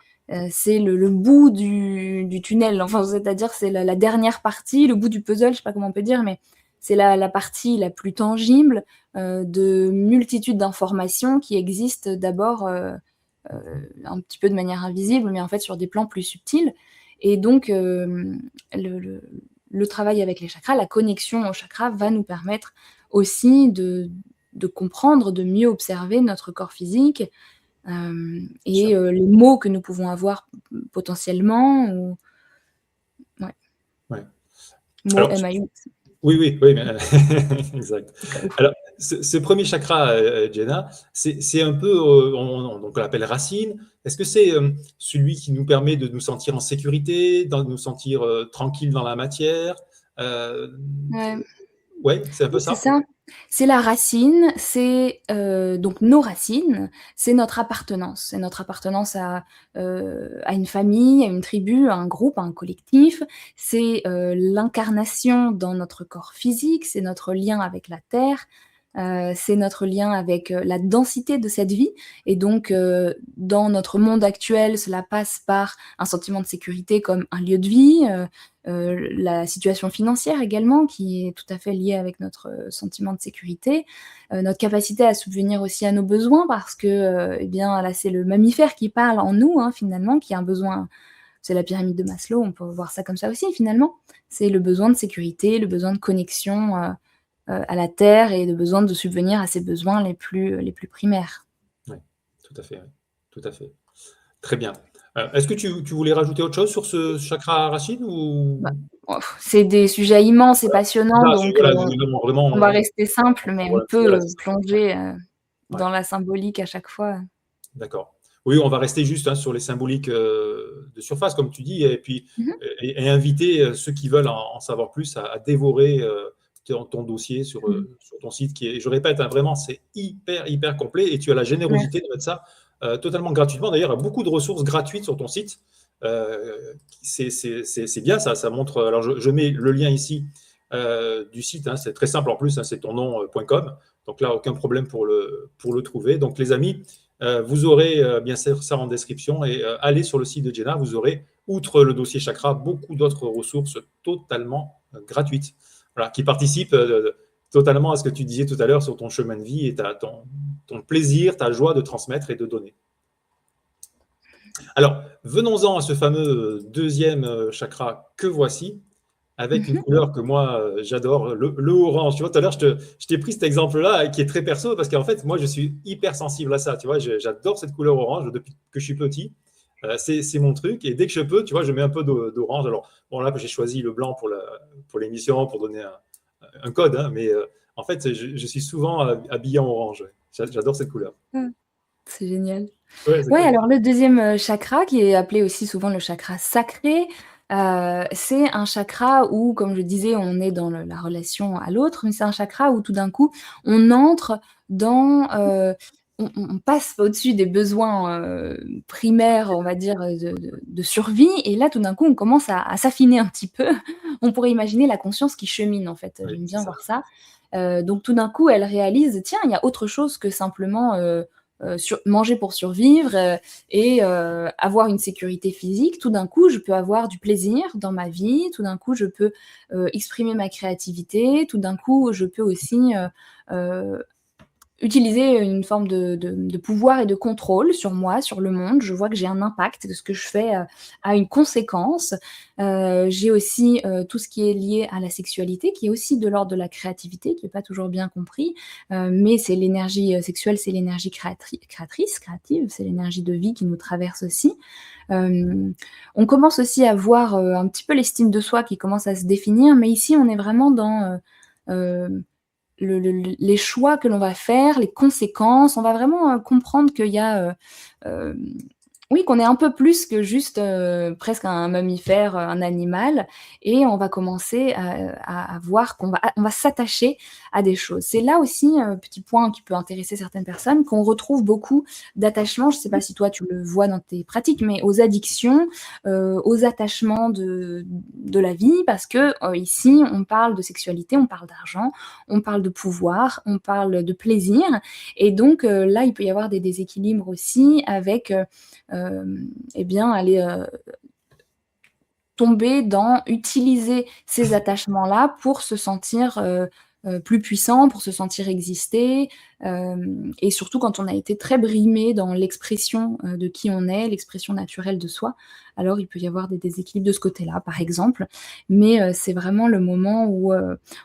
c'est le bout du tunnel. Enfin, c'est-à-dire c'est la dernière partie, le bout du puzzle, je sais pas comment on peut dire, mais c'est la partie la plus tangible de multitudes d'informations qui existent d'abord un petit peu de manière invisible, mais en fait sur des plans plus subtils. Et donc, le travail avec les chakras, la connexion aux chakras va nous permettre aussi de comprendre, de mieux observer notre corps physique et les mots que nous pouvons avoir potentiellement. Ou... Ouais. Ouais. Mots Alors, MAU. oui, mais, exact. Alors, ce premier chakra, Jenna, c'est un peu, donc on l'appelle racine. Est-ce que c'est celui qui nous permet de nous sentir en sécurité, de nous sentir tranquille dans la matière Ouais. Ouais, c'est un peu Oui, c'est ça. ça. C'est la racine, c'est donc nos racines, c'est notre appartenance. C'est notre appartenance à une famille, à une tribu, à un groupe, à un collectif. C'est l'incarnation dans notre corps physique, c'est notre lien avec la terre, c'est notre lien avec la densité de cette vie. Et donc, dans notre monde actuel, cela passe par un sentiment de sécurité comme un lieu de vie, la situation financière également, qui est tout à fait liée avec notre sentiment de sécurité, notre capacité à subvenir aussi à nos besoins, parce que, eh bien, là, c'est le mammifère qui parle en nous, hein, finalement, qui a un besoin. C'est la pyramide de Maslow, on peut voir ça comme ça aussi, finalement. C'est le besoin de sécurité, le besoin de connexion à la terre et le besoin de subvenir à ses besoins les plus primaires. Oui, tout à fait. Oui. Tout à fait. Très bien. Est-ce que tu voulais rajouter autre chose sur ce chakra racine Bah, ou c'est des sujets immenses et passionnants, Là, donc voilà, vraiment, on va rester simple, mais on voilà, peut plonger ouais, dans la symbolique à chaque fois. d'accord. Oui, on va rester juste sur les symboliques de surface, comme tu dis, et puis Mmh. et inviter ceux qui veulent en savoir plus à dévorer ton dossier Mmh. sur ton site, qui est, je répète, vraiment, c'est hyper complet, et tu as la générosité Merci. de mettre ça totalement gratuitement. D'ailleurs, il y a beaucoup de ressources gratuites sur ton site. C'est bien, ça montre. Alors, je mets le lien ici du site, c'est très simple en plus, c'est ton nom.com. Donc là, aucun problème pour le trouver. Donc, les amis, vous aurez bien sûr ça en description, et allez sur le site de Jenna, vous aurez, outre le dossier chakra, beaucoup d'autres ressources totalement gratuites, voilà, qui participent totalement à ce que tu disais tout à l'heure sur ton chemin de vie et ton plaisir, ta joie de transmettre et de donner. Alors, venons-en à ce fameux deuxième chakra que voici, avec une Mmh. couleur que moi j'adore, le orange. Tu vois, tout à l'heure, je t'ai pris cet exemple-là qui est très perso, parce qu'en fait, moi, je suis hyper sensible à ça. Tu vois, j'adore cette couleur orange depuis que je suis petit. C'est mon truc. Et dès que je peux, tu vois, je mets un peu d'orange. Alors, bon, là, j'ai choisi le blanc pour l'émission, pour donner un code, mais en fait, je suis souvent habillé en orange. Ouais. J'adore cette couleur. Mmh. C'est génial. Ouais, c'est Ouais, cool. alors le deuxième chakra, qui est appelé aussi souvent le chakra sacré, c'est un chakra où, comme je disais, on est dans la relation à l'autre, mais c'est un chakra où tout d'un coup, on entre dans, on passe au-dessus des besoins primaires, on va dire, de survie, et là, tout d'un coup, on commence à s'affiner un petit peu. On pourrait imaginer la conscience qui chemine, en fait. Oui, J'aime c'est bien ça. voir ça. Donc tout d'un coup, elle réalise: «Tiens, il y a autre chose que simplement, manger pour survivre et avoir une sécurité physique. Tout d'un coup, je peux avoir du plaisir dans ma vie. Tout d'un coup, je peux exprimer ma créativité. Tout d'un coup, je peux aussi utiliser une forme de pouvoir et de contrôle sur moi, sur le monde. Je vois que j'ai un impact, que ce que je fais a une conséquence. J'ai aussi tout ce qui est lié à la sexualité, qui est aussi de l'ordre de la créativité, qui n'est pas toujours bien compris, mais c'est l'énergie sexuelle, c'est l'énergie créative, c'est l'énergie de vie qui nous traverse aussi. On commence aussi à voir un petit peu l'estime de soi qui commence à se définir, mais ici on est vraiment dans les choix que l'on va faire, les conséquences. On va vraiment comprendre qu'il y a, oui, qu'on est un peu plus que juste presque un mammifère, un animal, et on va commencer à voir on va s'attacher à des choses. C'est là aussi, petit point qui peut intéresser certaines personnes, qu'on retrouve beaucoup d'attachement. Je ne sais pas si toi tu le vois dans tes pratiques, mais aux addictions, aux attachements de la vie, parce que ici on parle de sexualité, on parle d'argent, on parle de pouvoir, on parle de plaisir, et donc là il peut y avoir des déséquilibres aussi avec eh bien, aller, tomber dans utiliser ces attachements-là pour se sentir, plus puissant, pour se sentir exister, et surtout quand on a été très brimé dans l'expression, de qui on est, l'expression naturelle de soi, alors il peut y avoir des déséquilibres de ce côté-là, par exemple. Mais, c'est vraiment le moment où,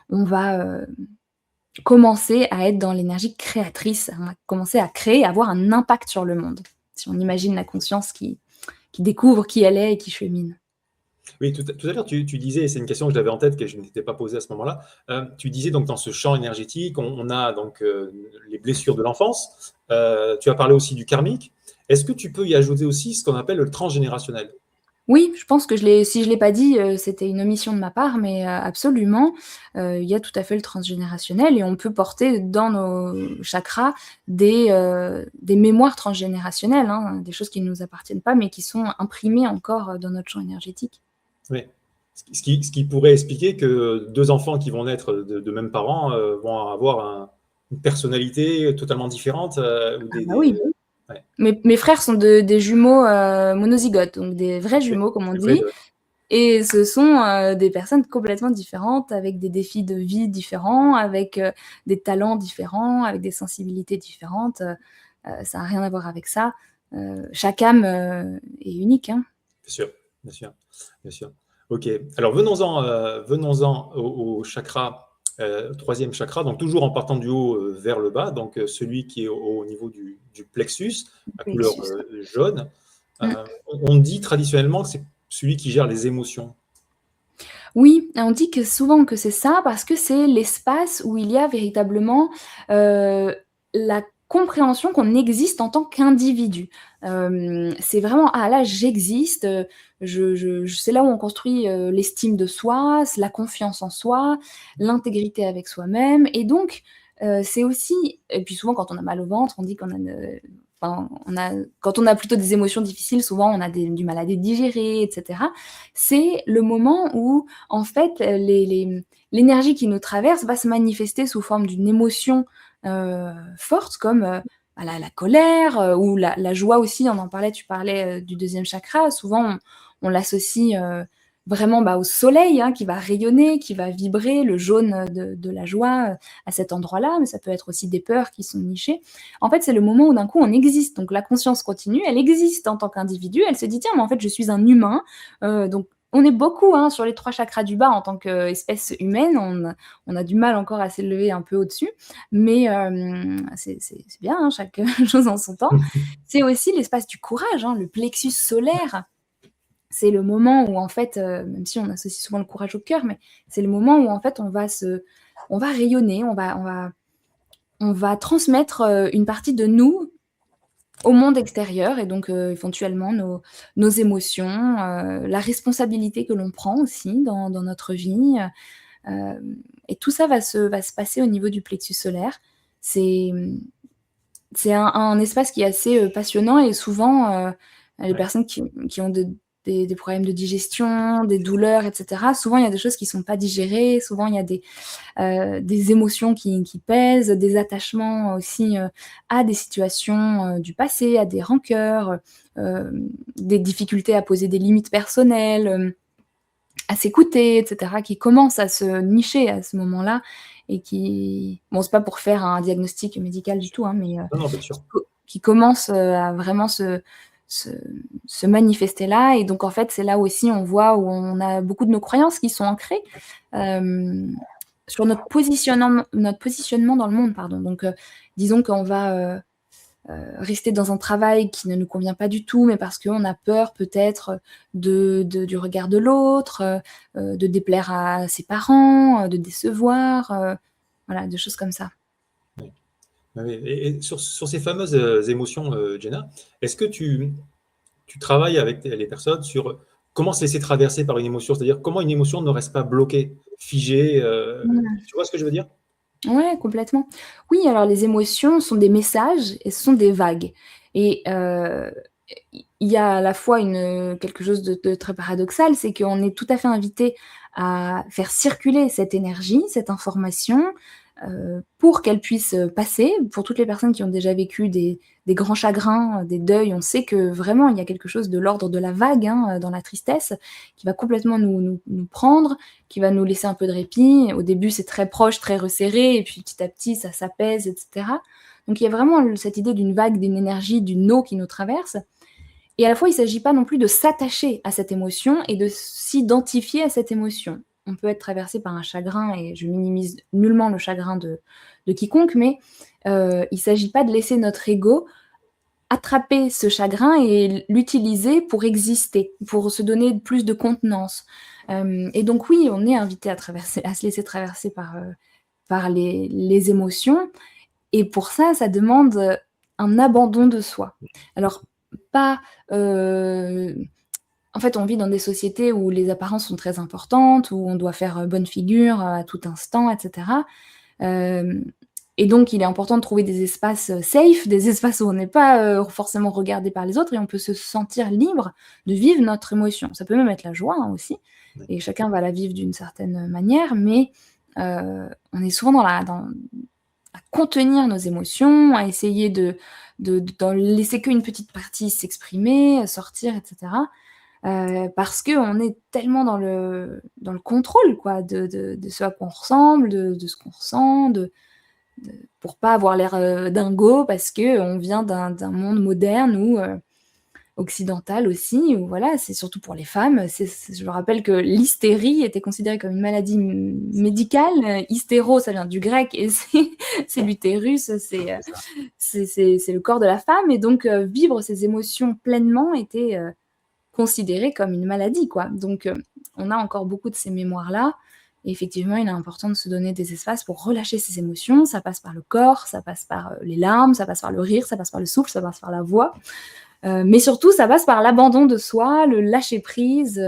on va, commencer à être dans l'énergie créatrice, on va commencer à créer, à avoir un impact sur le monde. Si on imagine la conscience qui découvre qui elle est et qui chemine. Oui, tout à l'heure, tu disais, et c'est une question que j'avais en tête que je ne t'étais pas posée à ce moment-là, tu disais donc dans ce champ énergétique, on a donc les blessures de l'enfance, tu as parlé aussi du karmique. Est-ce que tu peux y ajouter aussi ce qu'on appelle le transgénérationnel? Oui, je pense que si je l'ai pas dit, c'était une omission de ma part, mais absolument, il y a tout à fait le transgénérationnel et on peut porter dans nos chakras des mémoires transgénérationnelles, hein, des choses qui ne nous appartiennent pas, mais qui sont imprimées encore, dans notre champ énergétique. Oui. Ce qui pourrait expliquer que deux enfants qui vont naître de mêmes parents vont avoir une personnalité totalement différente ou Ah bah oui. ouais. Mes frères sont des jumeaux, monozygotes, donc des vrais Ok. jumeaux comme on C'est vrai dit. Et ce sont, des personnes complètement différentes, avec des défis de vie différents, avec, des talents différents, avec des sensibilités différentes, ça a rien à voir avec ça. Chaque âme, est unique, hein. Bien sûr, bien sûr, bien sûr. Ok. Alors venons-en au chakra, troisième chakra, donc toujours en partant du haut vers le bas, donc celui qui est au niveau du plexus, à couleur Plexus. jaune. Mmh. On dit traditionnellement que c'est celui qui gère les émotions. Oui, on dit que souvent que c'est ça parce que c'est l'espace où il y a véritablement, la compréhension qu'on existe en tant qu'individu. C'est vraiment: «Ah là, j'existe, je» c'est là où on construit, l'estime de soi, c'est la confiance en soi, l'intégrité avec soi-même et donc c'est aussi et puis souvent quand on a mal au ventre, on dit qu'on a une enfin, on a quand on a plutôt des émotions difficiles, souvent on a du mal à les digérer et cetera. C'est le moment où en fait, l'énergie qui nous traverse va se manifester sous forme d'une émotion, forte comme, bah, la colère, ou la joie aussi, on en parlait, tu parlais, du deuxième chakra. Souvent on l'associe, vraiment, bah, au soleil, hein, qui va rayonner, qui va vibrer, le jaune, de la joie, à cet endroit-là, mais ça peut être aussi des peurs qui sont nichées. En fait, c'est le moment où d'un coup on existe, donc la conscience continue, elle existe en tant qu'individu, elle se dit: «Tiens, mais en fait je suis un humain», donc on est beaucoup, hein, sur les 3 chakras du bas en tant qu'espèce humaine, on a du mal encore à s'élever un peu au-dessus, mais c'est bien, hein, chaque chose en son temps. C'est aussi l'espace du courage, hein, le plexus solaire. C'est le moment où en fait, même si on associe souvent le courage au cœur, mais c'est le moment où en fait on va rayonner, on va transmettre, une partie de nous au monde extérieur et donc éventuellement nos émotions, la responsabilité que l'on prend aussi dans notre vie, et tout ça va se passer au niveau du plexus solaire. C'est, c'est un espace qui est assez, passionnant et souvent, les Ouais. personnes qui ont des problèmes de digestion, des douleurs et cetera, souvent il y a des choses qui sont pas digérées, souvent il y a des émotions qui pèsent, des attachements aussi, à des situations, du passé, à des rancœurs, des difficultés à poser des limites personnelles, à s'écouter et cetera, qui commencent à se nicher à ce moment-là et qui bon, c'est pas pour faire un diagnostic médical du tout, hein, mais Non, non, bien sûr. qui commencent, à vraiment se se manifester là et donc en fait, c'est là aussi on voit où on a beaucoup de nos croyances qui sont ancrées, hem, sur notre positionnement dans le monde, pardon. Donc disons qu'on va, rester dans un travail qui ne nous convient pas du tout, mais parce qu'on a peur peut-être du regard de l'autre, de déplaire à ses parents, de décevoir, voilà, des choses comme ça. Oui. Oui, et sur ces fameuses émotions, Jenna, est-ce que tu travailles avec les personnes sur comment se laisser traverser par une émotion? C'est-à-dire comment une émotion ne reste pas bloquée, figée, Mmh. tu vois ce que je veux dire? Ouais, complètement. Oui, alors les émotions sont des messages et ce sont des vagues et il y a à la fois quelque chose de très paradoxal, c'est qu'on est tout à fait invité à faire circuler cette énergie, cette information, pour qu'elle puisse passer. Pour toutes les personnes qui ont déjà vécu des grands chagrins, des deuils, on sait que vraiment il y a quelque chose de l'ordre de la vague dans la tristesse qui va complètement nous prendre, qui va nous laisser un peu de répit. Au début, c'est très proche, très resserré, et puis petit à petit, ça s'apaise, etc. Donc il y a vraiment cette idée d'une vague, d'une énergie, d'une eau qui nous traverse. Et à la fois, il ne s'agit pas non plus de s'attacher à cette émotion et de s'identifier à cette émotion. On peut être traversé par un chagrin, et je minimise nullement le chagrin de quiconque, mais il ne s'agit pas de laisser notre ego attraper ce chagrin et l'utiliser pour exister, pour se donner plus de contenance. Et donc oui, on est invité à se laisser traverser par les émotions, et pour ça, ça demande un abandon de soi. Alors, pas... En fait, on vit dans des sociétés où les apparences sont très importantes, où on doit faire bonne figure à tout instant, etc. Et donc, il est important de trouver des espaces safe, des espaces où on n'est pas forcément regardé par les autres, et on peut se sentir libre de vivre notre émotion. Ça peut même être la joie aussi, et chacun va la vivre d'une certaine manière, mais on est souvent à contenir nos émotions, à essayer d'en laisser qu'une petite partie s'exprimer, sortir, etc. Parce qu'on est tellement dans le contrôle, quoi, de ce à quoi on ressemble, de ce qu'on ressent, pour pas avoir l'air dingo, parce qu'on vient d'un monde moderne ou occidental aussi, où voilà, c'est surtout pour les femmes. Je rappelle que l'hystérie était considérée comme une maladie médicale. Hystéro, ça vient du grec, et c'est l'utérus, c'est le corps de la femme, et donc vivre ses émotions pleinement était considéré comme une maladie, quoi. Donc on a encore beaucoup de ces mémoires-là, et effectivement, il est important de se donner des espaces pour relâcher ses émotions. Ça passe par le corps, ça passe par les larmes, ça passe par le rire, ça passe par le souffle, ça passe par la voix. Mais surtout, ça passe par l'abandon de soi, le lâcher-prise,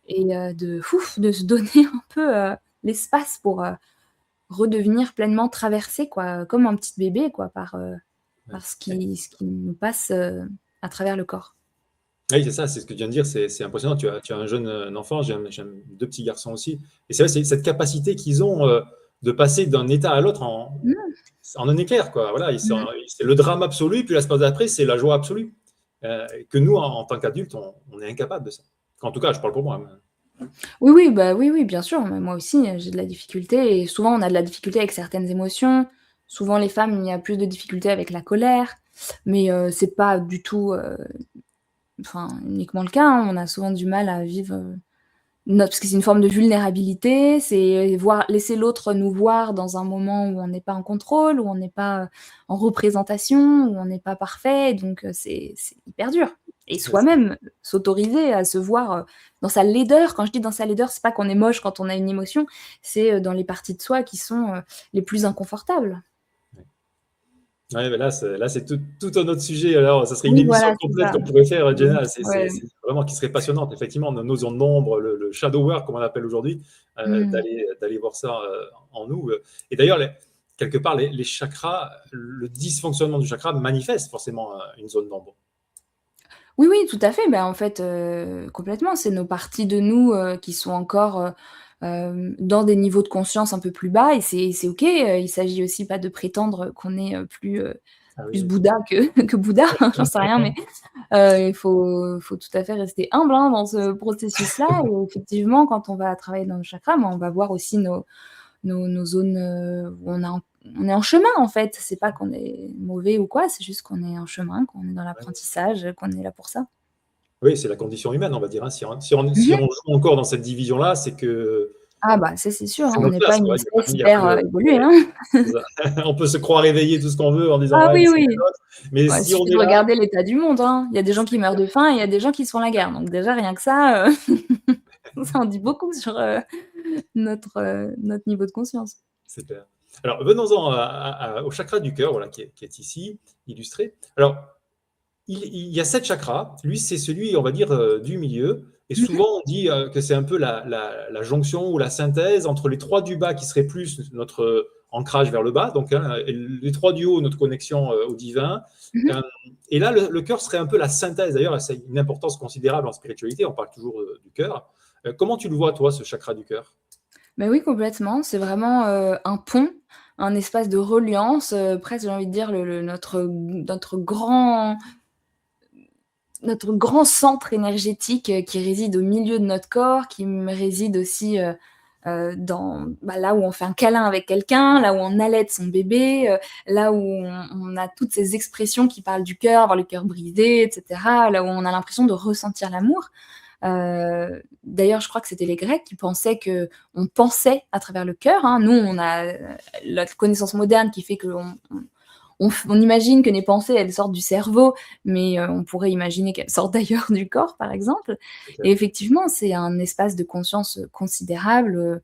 et de se donner un peu l'espace pour redevenir pleinement traversé, quoi, comme un petit bébé, quoi, par ce qui nous passe à travers le corps. Oui, c'est ça, c'est ce que tu viens de dire, c'est impressionnant. Tu as un jeune enfant, j'ai deux petits garçons aussi. Et c'est vrai, c'est cette capacité qu'ils ont de passer d'un état à l'autre en un éclair, quoi. Voilà, c'est le drame absolu, puis l'espace d'après, c'est la joie absolue. Que nous, en tant qu'adultes, on est incapable de ça. En tout cas, je parle pour moi. Oui, bien sûr. Moi aussi, j'ai de la difficulté, et souvent, on a de la difficulté avec certaines émotions. Souvent, les femmes, il y a plus de difficultés avec la colère, mais c'est pas du tout uniquement le cas. On a souvent du mal à vivre parce que c'est une forme de vulnérabilité, c'est laisser l'autre nous voir dans un moment où on n'est pas en contrôle, où on n'est pas en représentation, où on n'est pas parfait, donc c'est hyper dur. Et soi-même, s'autoriser à se voir dans sa laideur. Quand je dis dans sa laideur, c'est pas qu'on est moche quand on a une émotion, c'est dans les parties de soi qui sont les plus inconfortables. Oui, mais là, c'est tout un autre sujet. Alors, ça serait une émission complète qu'on pourrait faire, Jenna. C'est vraiment qui serait passionnante, effectivement, nos zones d'ombre, le shadow work, comme on l'appelle aujourd'hui, d'aller voir ça en nous. Et d'ailleurs, quelque part, les chakras, le dysfonctionnement du chakra manifeste forcément une zone d'ombre. Oui, tout à fait. Ben, en fait, complètement, c'est nos parties de nous qui sont encore dans des niveaux de conscience un peu plus bas, et c'est OK. Il s'agit aussi pas de prétendre qu'on est plus Bouddha que Bouddha, j'en sais rien, mais il faut tout à fait rester humble dans ce processus-là. Et effectivement, quand on va travailler dans le chakra, on va voir aussi nos zones où on est en chemin, en fait. C'est pas qu'on est mauvais ou quoi, c'est juste qu'on est en chemin, qu'on est dans l'apprentissage, qu'on est là pour ça. Oui, c'est la condition humaine, on va dire. Si on joue encore dans cette division-là, c'est que... Ah bah ça, c'est sûr, on n'est pas une espèce hyper évoluée. On peut se croire éveillé tout ce qu'on veut en disant oui. Mais il suffit de regarder l'état du monde. Il y a des gens qui meurent de faim, et il y a des gens qui se font la guerre. Donc déjà, rien que ça, ça en dit beaucoup sur notre niveau de conscience. C'est clair. Alors, venons-en au chakra du cœur, voilà, qui est ici, illustré. Alors, il y a 7 chakras. Lui, c'est celui, on va dire, du milieu. Et souvent, on dit que c'est un peu la jonction ou la synthèse entre les 3 du bas qui seraient plus notre ancrage vers le bas, donc et les 3 du haut, notre connexion au divin. Et là, le cœur serait un peu la synthèse. D'ailleurs, c'est une importance considérable en spiritualité. On parle toujours du cœur. Comment tu le vois, toi, ce chakra du cœur ? Bah oui, complètement. C'est vraiment, un pont, un espace de reliance, presque j'ai envie de dire notre grand centre énergétique, qui réside au milieu de notre corps, réside aussi, dans là où on fait un câlin avec quelqu'un, là où on allaite son bébé, là où on a toutes ces expressions qui parlent du cœur, avoir le cœur brisé, et cetera, là où on a l'impression de ressentir l'amour. D'ailleurs, je crois que c'était les Grecs qui pensaient qu'on pensait à travers le cœur, hein. Nous, on a la connaissance moderne qui fait qu'on imagine que les pensées, elles sortent du cerveau, mais on pourrait imaginer qu'elles sortent d'ailleurs du corps, par exemple. Et effectivement, c'est un espace de conscience considérable.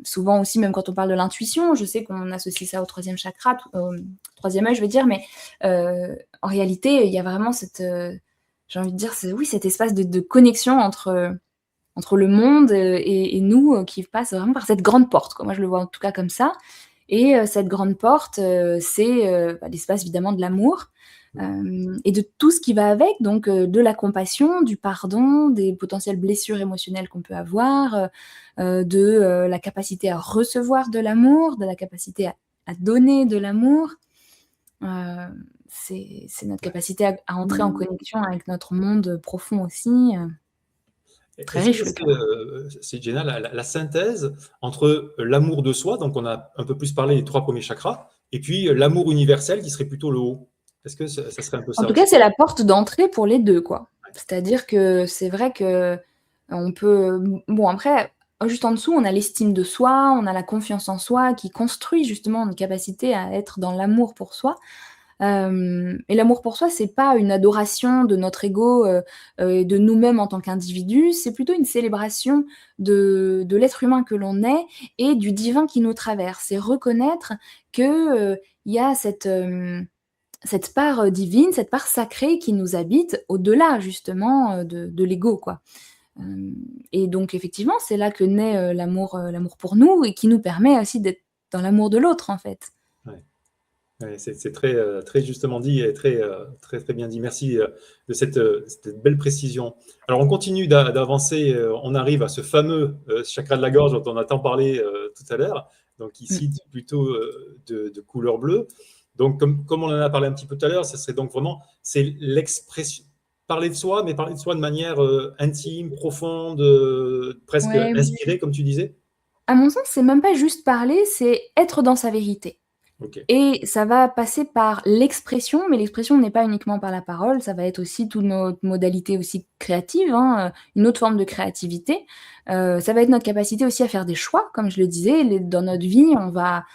Souvent aussi, même quand on parle de l'intuition, je sais qu'on associe ça au troisième chakra, au troisième œil, je veux dire, mais en réalité, il y a vraiment j'ai envie de dire, oui, cet espace de connexion entre le monde et nous qui passe vraiment par cette grande porte, quoi. Moi, je le vois en tout cas comme ça. Et cette grande porte, c'est l'espace évidemment de l'amour et de tout ce qui va avec, donc de la compassion, du pardon, des potentielles blessures émotionnelles qu'on peut avoir, de la capacité à recevoir de l'amour, de la capacité à donner de l'amour. C'est notre capacité à entrer en connexion avec notre monde profond aussi, très Est-ce que riche le cœur. c'est génial, la synthèse entre l'amour de soi, donc on a un peu plus parlé des 3 premiers chakras, et puis l'amour universel qui serait plutôt le haut? Est-ce que ça serait un peu En ça tout cas, aussi? c'est la porte d'entrée pour les 2, quoi. C'est-à-dire que c'est vrai qu'on peut bon après, juste en dessous, on a l'estime de soi, on a la confiance en soi qui construit justement une capacité à être dans l'amour pour soi. Et l'amour pour soi, c'est pas une adoration de notre ego, et de nous-mêmes en tant qu'individus, c'est plutôt une célébration de l'être humain que l'on est et du divin qui nous traverse. C'est reconnaître que, il y a cette part, divine, cette part sacrée qui nous habite au-delà justement, de l'ego, quoi. Hem Et donc effectivement, c'est là que naît, l'amour pour nous et qui nous permet aussi d'être dans l'amour de l'autre, en fait. Ouais. Ouais, c'est très, très justement dit et très, très, très bien dit. Merci, de cette belle précision. Alors on continue d'avancer, on arrive à ce fameux, chakra de la gorge dont on a tant parlé, tout à l'heure, donc Mmh. ici plutôt, de couleur bleue. Donc comme on en a parlé un petit peu tout à l'heure, ce serait donc vraiment c'est l'expression parler de soi, mais parler de soi de manière, intime, profonde, presque Ouais, inspirée comme tu disais? à mon sens, c'est même pas juste parler, c'est être dans sa vérité. OK. Et ça va passer par l'expression, mais l'expression n'est pas uniquement par la parole, ça va être aussi toute notre modalité aussi créative, hein, une autre forme de créativité. Ça va être notre capacité aussi à faire des choix, comme je le disais, dans notre vie, on va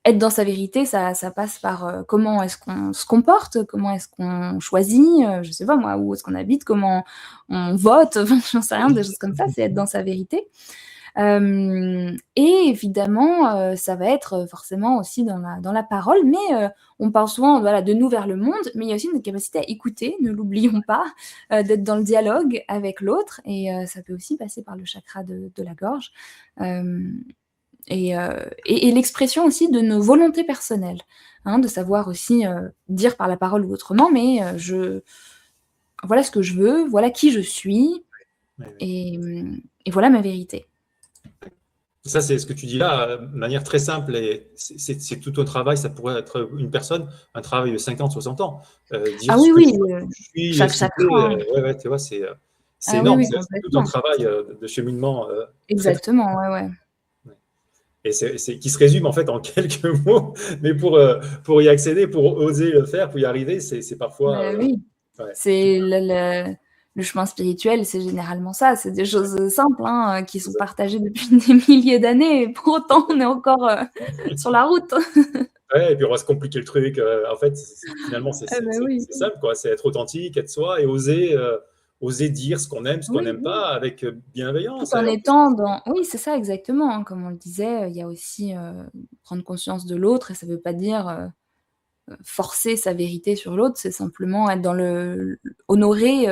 être dans sa vérité, ça passe par, comment est-ce qu'on se comporte, comment est-ce qu'on choisit, je sais pas moi, où est-ce qu'on habite, comment on vote, enfin j'en sais rien, des choses comme ça, c'est être dans sa vérité. Et évidemment, ça va être, forcément aussi dans la parole, mais on parle souvent, voilà, de nous vers le monde, mais il y a aussi notre capacité à écouter, ne l'oublions pas, d'être dans le dialogue avec l'autre et ça peut aussi passer par le chakra de la gorge, hem et l'expression aussi de nos volontés personnelles, hein, de savoir aussi, dire par la parole ou autrement, mais voilà ce que je veux, voilà qui je suis Ouais, ouais. et voilà ma vérité. Ça, c'est ce que tu dis là, de manière très simple et c'est tout un travail, ça pourrait être une personne, un travail de 50, 60 ans. Dire Ah ce oui, que oui, je suis, chaque ce que chakra, hein. ouais, ouais, tu vois, c'est Ah oui, énorme, oui, c'est tout un complètement. travail, de cheminement, très, très Exactement, ouais, ouais. ouais et c'est qui se résume en fait en quelques mots, mais pour y accéder, pour oser le faire, pour y arriver, c'est parfois, Bah oui, ouais, tout c'est le chemin spirituel, c'est généralement ça, c'est des choses, simples, hein, qui sont partagées depuis des milliers d'années et pour autant on est encore, sur la route. ouais et puis on va se compliquer le truc, en fait, finalement, Ah bah oui. c'est simple, quoi. C'est être authentique, être soi et oser dire ce qu'on aime, ce qu'on Oui, n'aime oui, pas avec, tout bienveillance et en en plus étant dans oui, c'est ça exactement, hein, comme on le disait, il y a aussi, prendre conscience de l'autre et ça veut pas dire, forcer sa vérité sur l'autre, c'est simplement être dans honorer,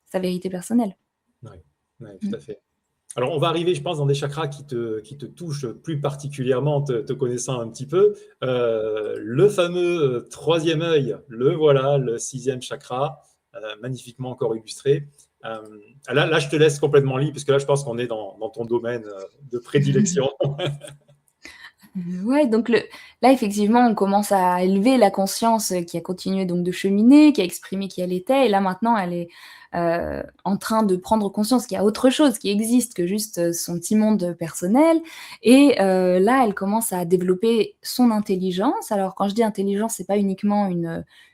sa vérité personnelle. ouais, ouais, tout Mmh. à fait. Alors on va arriver, je pense, dans des chakras qui te touchent plus particulièrement, te connaissant un petit peu. Le fameux, 3e œil, le voilà, le 6e chakra, magnifiquement encore illustré Là, je te laisse complètement libre, parce que là, je pense qu'on est dans ton domaine de prédilection. Ouais, donc là, effectivement, on commence à élever la conscience qui a continué donc de cheminer, qui a exprimé qui elle était, et là maintenant, elle est en train de prendre conscience qu'il y a autre chose qui existe que juste son petit monde personnel. Et là, elle commence à développer son intelligence. Alors, quand je dis intelligence, c'est pas uniquement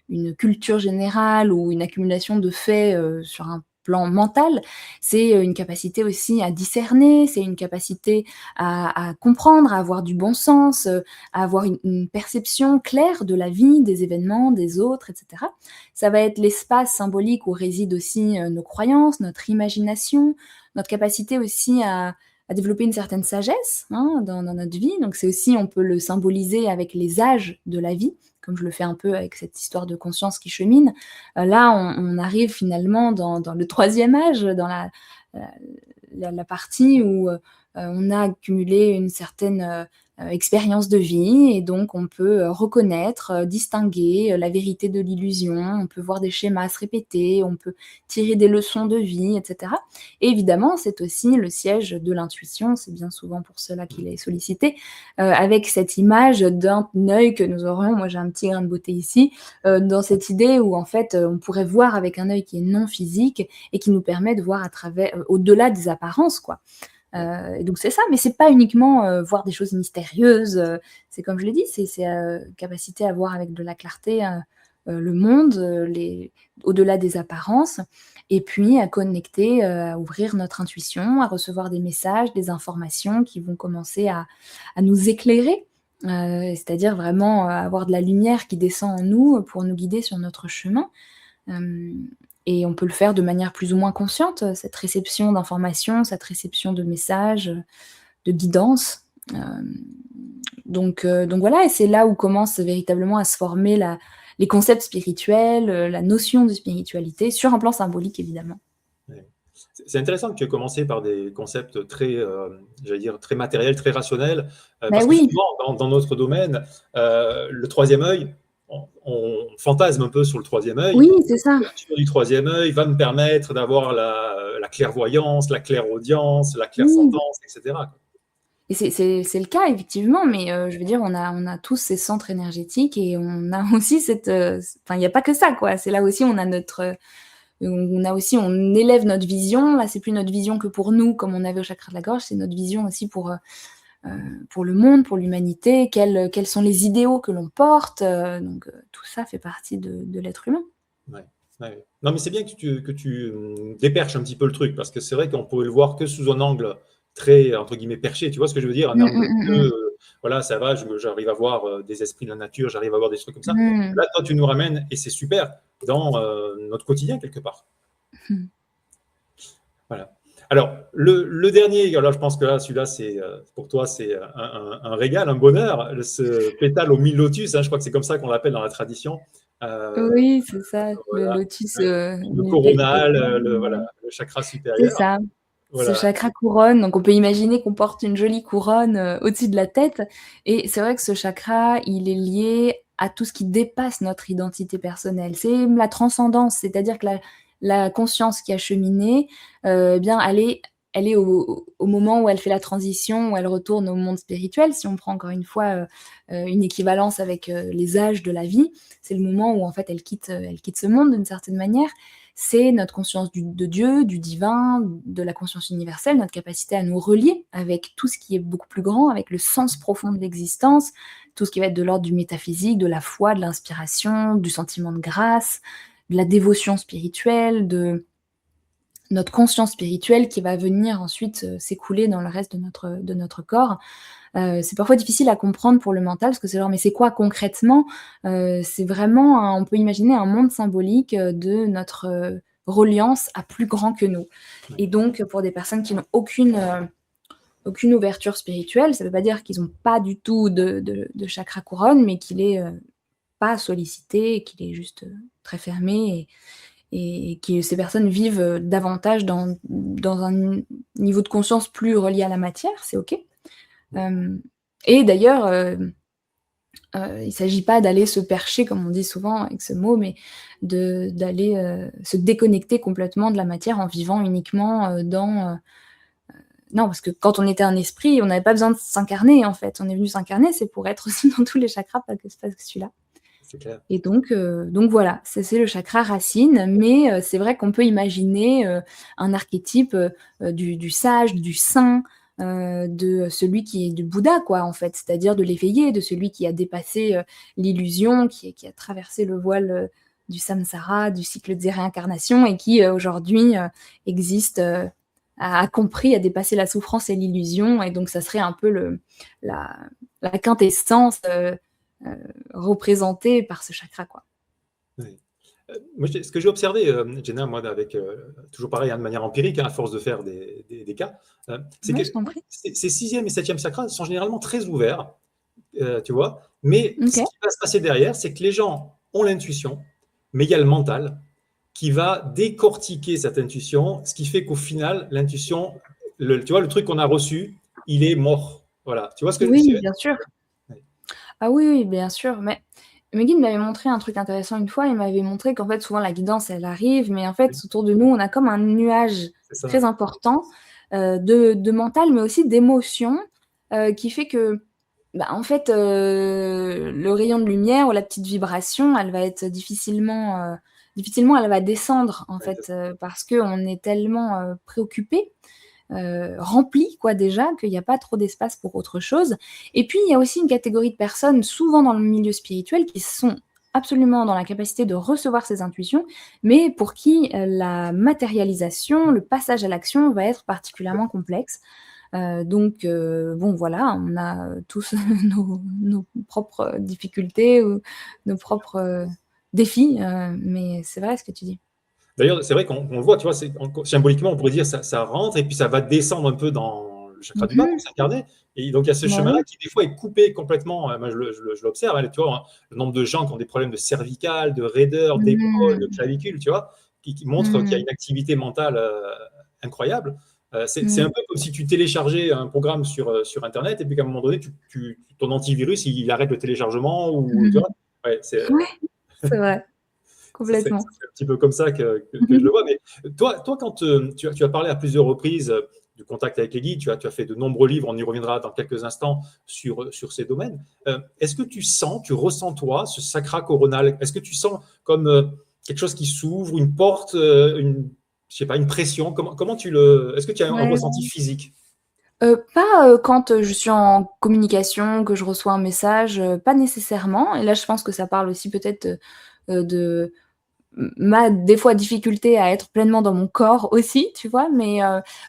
une culture générale ou une accumulation de faits sur un plan mental, c'est une capacité aussi à discerner, c'est une capacité à comprendre, à avoir du bon sens, à avoir une perception claire de la vie, des événements, des autres, etc. Ça va être l'espace symbolique où résident aussi nos croyances, notre imagination, notre capacité aussi à développer une certaine sagesse hein, dans notre vie. Donc c'est aussi, on peut le symboliser avec les âges de la vie, comme je le fais un peu avec cette histoire de conscience qui chemine. Là, on arrive finalement dans le troisième âge, dans la partie où on a accumulé une certaine expérience de vie et donc on peut reconnaître, distinguer la vérité de l'illusion, on peut voir des schémas se répéter, on peut tirer des leçons de vie, etc. Et évidemment, c'est aussi le siège de l'intuition, c'est bien souvent pour cela qu'il est sollicité, avec cette image d'un œil que nous aurions, moi j'ai un petit grain de beauté ici, dans cette idée où en fait on pourrait voir avec un œil qui est non physique et qui nous permet de voir à travers, au-delà des apparences, quoi. Et donc c'est ça, mais c'est pas uniquement voir des choses mystérieuses. C'est comme je l'ai dit, c'est capacité à voir avec de la clarté le monde, au-delà des apparences, et puis à connecter, à ouvrir notre intuition, à recevoir des messages, des informations qui vont commencer à nous éclairer, c'est-à-dire vraiment avoir de la lumière qui descend en nous pour nous guider sur notre chemin. Et on peut le faire de manière plus ou moins consciente, cette réception d'informations, cette réception de messages, de guidance. Donc voilà, et c'est là où commence véritablement à se former les concepts spirituels, la notion de spiritualité, sur un plan symbolique évidemment. C'est intéressant que tu aies commencé par des concepts très, j'allais dire, très matériels, très rationnels, Mais parce que oui, souvent, dans notre domaine, le troisième œil, on fantasme un peu sur le troisième œil. oui, c'est ça. L'ouverture du troisième œil va me permettre d'avoir la clairvoyance, la clairaudience, la Oui. clairsentence, etc. Et c'est le cas effectivement, mais je veux dire, on a tous ces centres énergétiques et on a aussi cette, enfin, il y a pas que ça, quoi. C'est là aussi, on élève notre vision. Là, c'est plus notre vision que pour nous, comme on avait au chakra de la gorge, c'est notre vision aussi pour le monde, pour l'humanité. Quels sont les idéaux que l'on porte, donc tout ça fait partie de l'être humain. Ouais, ouais. Non, mais c'est bien que tu déperches un petit peu le truc, parce que c'est vrai qu'on pourrait le voir que sous un angle très, entre guillemets, perché. Tu vois ce que je veux dire? Un Mmh, angle mmh, que, mmh, voilà, ça va, j'arrive à voir des esprits de la nature, j'arrive à voir des trucs comme ça. mmh. Là, toi, tu nous ramènes, et c'est super, dans notre quotidien, quelque part. Mmh. Voilà. Alors, le dernier, alors je pense que là, celui-là, pour toi, c'est un régal, un bonheur, ce pétale aux 1000 lotus, hein, je crois que c'est comme ça qu'on l'appelle dans la tradition. Oui, c'est ça, le Voilà. lotus, Le coronal, voilà, le chakra c'est supérieur. ça. Ce Voilà. chakra couronne, donc on peut imaginer qu'on porte une jolie couronne, au-dessus de la tête, et c'est vrai que ce chakra, il est lié à tout ce qui dépasse notre identité personnelle. C'est la transcendance, c'est-à-dire que la conscience qui a cheminé, eh bien elle est au moment où elle fait la transition, où elle retourne au monde spirituel. Si on prend encore une fois, une équivalence avec, les âges de la vie, c'est le moment où en fait elle quitte ce monde d'une certaine manière. C'est notre conscience de Dieu, du divin, de la conscience universelle, notre capacité à nous relier avec tout ce qui est beaucoup plus grand, avec le sens profond de l'existence, tout ce qui va être de l'ordre du métaphysique, de la foi, de l'inspiration, du sentiment de grâce, de la dévotion spirituelle, de notre conscience spirituelle qui va venir ensuite s'écouler dans le reste de notre corps. C'est parfois difficile à comprendre pour le mental parce que c'est genre: «Mais c'est quoi concrètement?» C'est vraiment on peut imaginer un monde symbolique, de notre, reliance à plus grand que nous, et donc pour des personnes qui n'ont aucune ouverture spirituelle, ça ne veut pas dire qu'ils n'ont pas du tout de chakra couronne, mais qu'il est, pas sollicité, qu'il est juste, très fermé, et que ces personnes vivent, davantage dans un niveau de conscience plus relié à la matière, c'est OK. Hem Et d'ailleurs, il ne s'agit pas d'aller se percher, comme on dit souvent avec ce mot, mais d'aller se déconnecter complètement de la matière en vivant uniquement non, parce que quand on était un esprit, on n'avait pas besoin de s'incarner en fait. On est venu s'incarner, c'est pour être aussi dans tous les chakras, pas que celui-là. C'est clair. Et donc voilà, c'est le chakra racine, mais c'est vrai qu'on peut imaginer un archétype du sage, du saint, de celui qui est du Bouddha, quoi, en fait, c'est-à-dire de l'éveillé, de celui qui a dépassé l'illusion, qui a traversé le voile du samsara, du cycle des réincarnations, et qui aujourd'hui existe, a compris, a dépassé la souffrance et l'illusion, et donc ça serait un peu la quintessence représentée par ce chakra, quoi. Oui. Moi, ce que j'ai observé, Jenna, moi, avec, toujours pareil, de manière empirique, à force de faire des cas, c'est que Ouais, je t'en prie. ces sixième et septième chakras sont généralement très ouverts, tu vois, mais ce Ok. qui va se passer derrière, c'est que les gens ont l'intuition, mais il y a le mental qui va décortiquer cette intuition, ce qui fait qu'au final, l'intuition, tu vois, le truc qu'on a reçu, il est mort. Voilà, tu vois ce que je Oui, veux bien sûr. dire? Ah oui, oui, bien sûr. Mais mes guides m'avaient montré un truc intéressant une fois. Ils m'avaient montré qu'en fait, souvent, la guidance, elle arrive, mais en fait, Oui, autour de nous, on a comme un nuage c'est ça. très important de mental, mais aussi d'émotion, qui fait que, bah, en fait, le rayon de lumière ou la petite vibration, elle va être difficilement, elle va descendre, en Ouais, c'est fait, ça. parce qu'on est tellement préoccupé rempli, quoi, déjà, qu'il n'y a pas trop d'espace pour autre chose. Et puis, il y a aussi une catégorie de personnes, souvent dans le milieu spirituel, qui sont absolument dans la capacité de recevoir ces intuitions, mais pour qui la matérialisation, le passage à l'action va être particulièrement complexe. Donc, bon, voilà, on a tous nos propres difficultés ou nos propres défis, mais c'est vrai ce que tu dis. D'ailleurs, c'est vrai qu'on le voit, tu vois, symboliquement, on pourrait dire ça rentre et puis ça va descendre un peu dans le chakra du bas pour Mhm. s'incarner. Et donc, il y a ce Bah chemin-là oui. qui, des fois, est coupé complètement. Moi, je l'observe, hein, tu vois, hein, le nombre de gens qui ont des problèmes de cervical, de raideur, d'épaule, de Mhm. clavicule, tu vois, qui montrent qu'il y a Mhm. une activité mentale incroyable. C'est un Mhm. peu comme si tu téléchargeais un programme sur Internet et puis qu'à un moment donné, ton antivirus, il arrête le téléchargement ou, tu Mhm. vois, ouais, Ouais, c'est vrai, c'est complètement. un petit peu comme ça que je le Mhm. vois. Mais toi quand tu as parlé à plusieurs reprises du contact avec les guides, tu as fait de nombreux livres, on y reviendra dans quelques instants sur ces domaines. Est-ce que tu ressens toi ce sacra coronal? Est-ce que tu sens comme quelque chose qui s'ouvre, une porte, je sais pas, une pression? Comment est-ce que tu as un Ouais. ressenti physique? Pas, quand, je suis en communication, que je reçois un message, pas nécessairement, et là, je pense que ça parle aussi peut-être, de ma, des fois, difficulté à être pleinement dans mon corps aussi, tu vois? Mais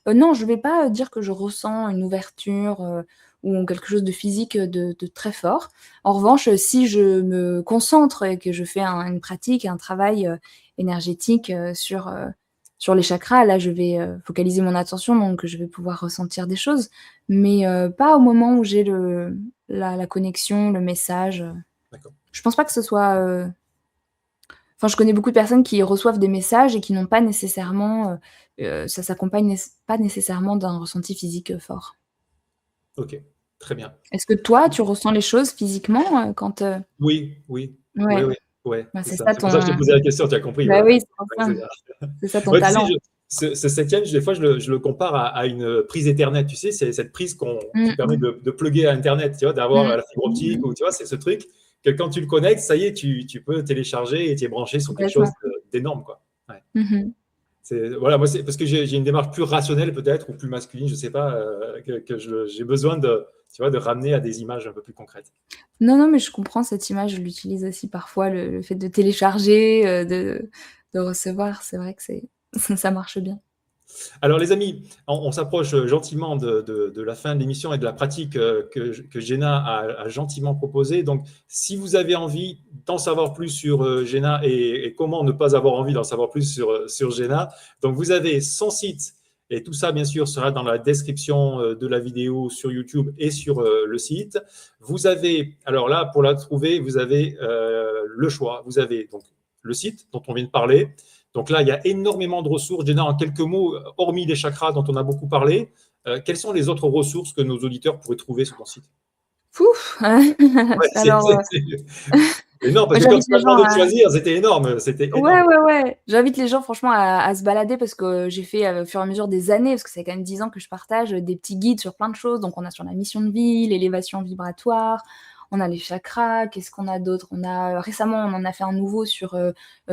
non, je vais pas dire que je ressens une ouverture, ou quelque chose de physique, de très fort. En revanche, si je me concentre et que je fais une pratique, un travail, énergétique, sur les chakras, là, je vais, focaliser mon attention, donc je vais pouvoir ressentir des choses, mais pas au moment où j'ai la connexion, le message. D'accord. Je pense pas que ce soit, enfin, je connais beaucoup de personnes qui reçoivent des messages et qui n'ont pas nécessairement, ça s'accompagne pas nécessairement d'un ressenti physique, fort. Ok, très bien. Est-ce que toi, tu ressens les choses physiquement, quand, Oui, oui, oui, ouais, oui, ouais, bah, c'est c'est ça. ça C'est pour ça que je t'ai ton posé la question, tu as compris, bah, voilà. oui, c'est pour Ouais, ça, c'est ça ton ouais, tu sais, talent. ce septième, des fois, je le compare à une prise Ethernet. Tu sais, c'est cette prise qui Mmh permet mh. de plugger à Internet, tu vois, d'avoir Mmh. la fibre Mmh optique, mh. ou tu vois, c'est ce truc que quand tu le connectes, ça y est, tu peux télécharger et tu es branché sur quelque chose Complètement. d'énorme, quoi. Ouais. Mmh mh. Voilà, moi, c'est parce que j'ai une démarche plus rationnelle, peut-être, ou plus masculine, je sais pas, que j'ai besoin tu vois, de ramener à des images un peu plus concrètes. Non, non, mais je comprends cette image, je l'utilise aussi parfois, le fait de télécharger, de recevoir, c'est vrai que c'est ça marche bien. Alors les amis, on s'approche gentiment de la fin de l'émission et de la pratique que Jenna a gentiment proposée. Donc, si vous avez envie d'en savoir plus sur Jenna et comment ne pas avoir envie d'en savoir plus sur Jenna, donc vous avez son site et tout ça, bien sûr, sera dans la description de la vidéo sur YouTube et sur le site. Vous avez, alors là, pour la trouver, vous avez le choix. Vous avez donc le site dont on vient de parler. Donc là, il y a énormément de ressources. Déjà, en quelques mots, hormis les chakras dont on a beaucoup parlé, quelles sont les autres ressources que nos auditeurs pourraient trouver sur ton site? Pouf! Ouais, Alors, c'est énorme parce moi que quand j'invite tu m'as les gens demandé de à choisir, c'était énorme, c'était ouais, énorme. ouais, ouais, j'invite les gens franchement à se balader parce que j'ai fait, au fur et à mesure des années, parce que ça fait quand même 10 ans que je partage, des petits guides sur plein de choses. Donc on a sur la mission de vie, l'élévation vibratoire, on a les chakras, qu'est-ce qu'on a d'autre? On a, récemment, on en a fait un nouveau sur,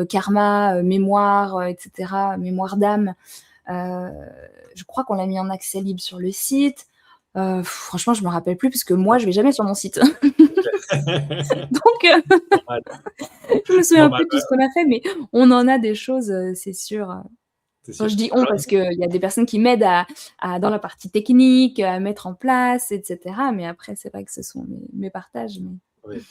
karma, mémoire, et cetera, mémoire d'âme. Heu, je crois qu'on l'a mis en accès libre sur le site. Franchement, je me rappelle plus parce que moi, je vais jamais sur mon site. Donc Normal, je me souviens normal, plus de tout ce qu'on a fait, mais on en a des choses, c'est sûr. c'est Quand sûr. je dis «on» Alors parce qu'il y a des personnes qui m'aident à dans la partie technique, à mettre en place et cetera, mais après c'est vrai que ce sont mes partages, mais oui.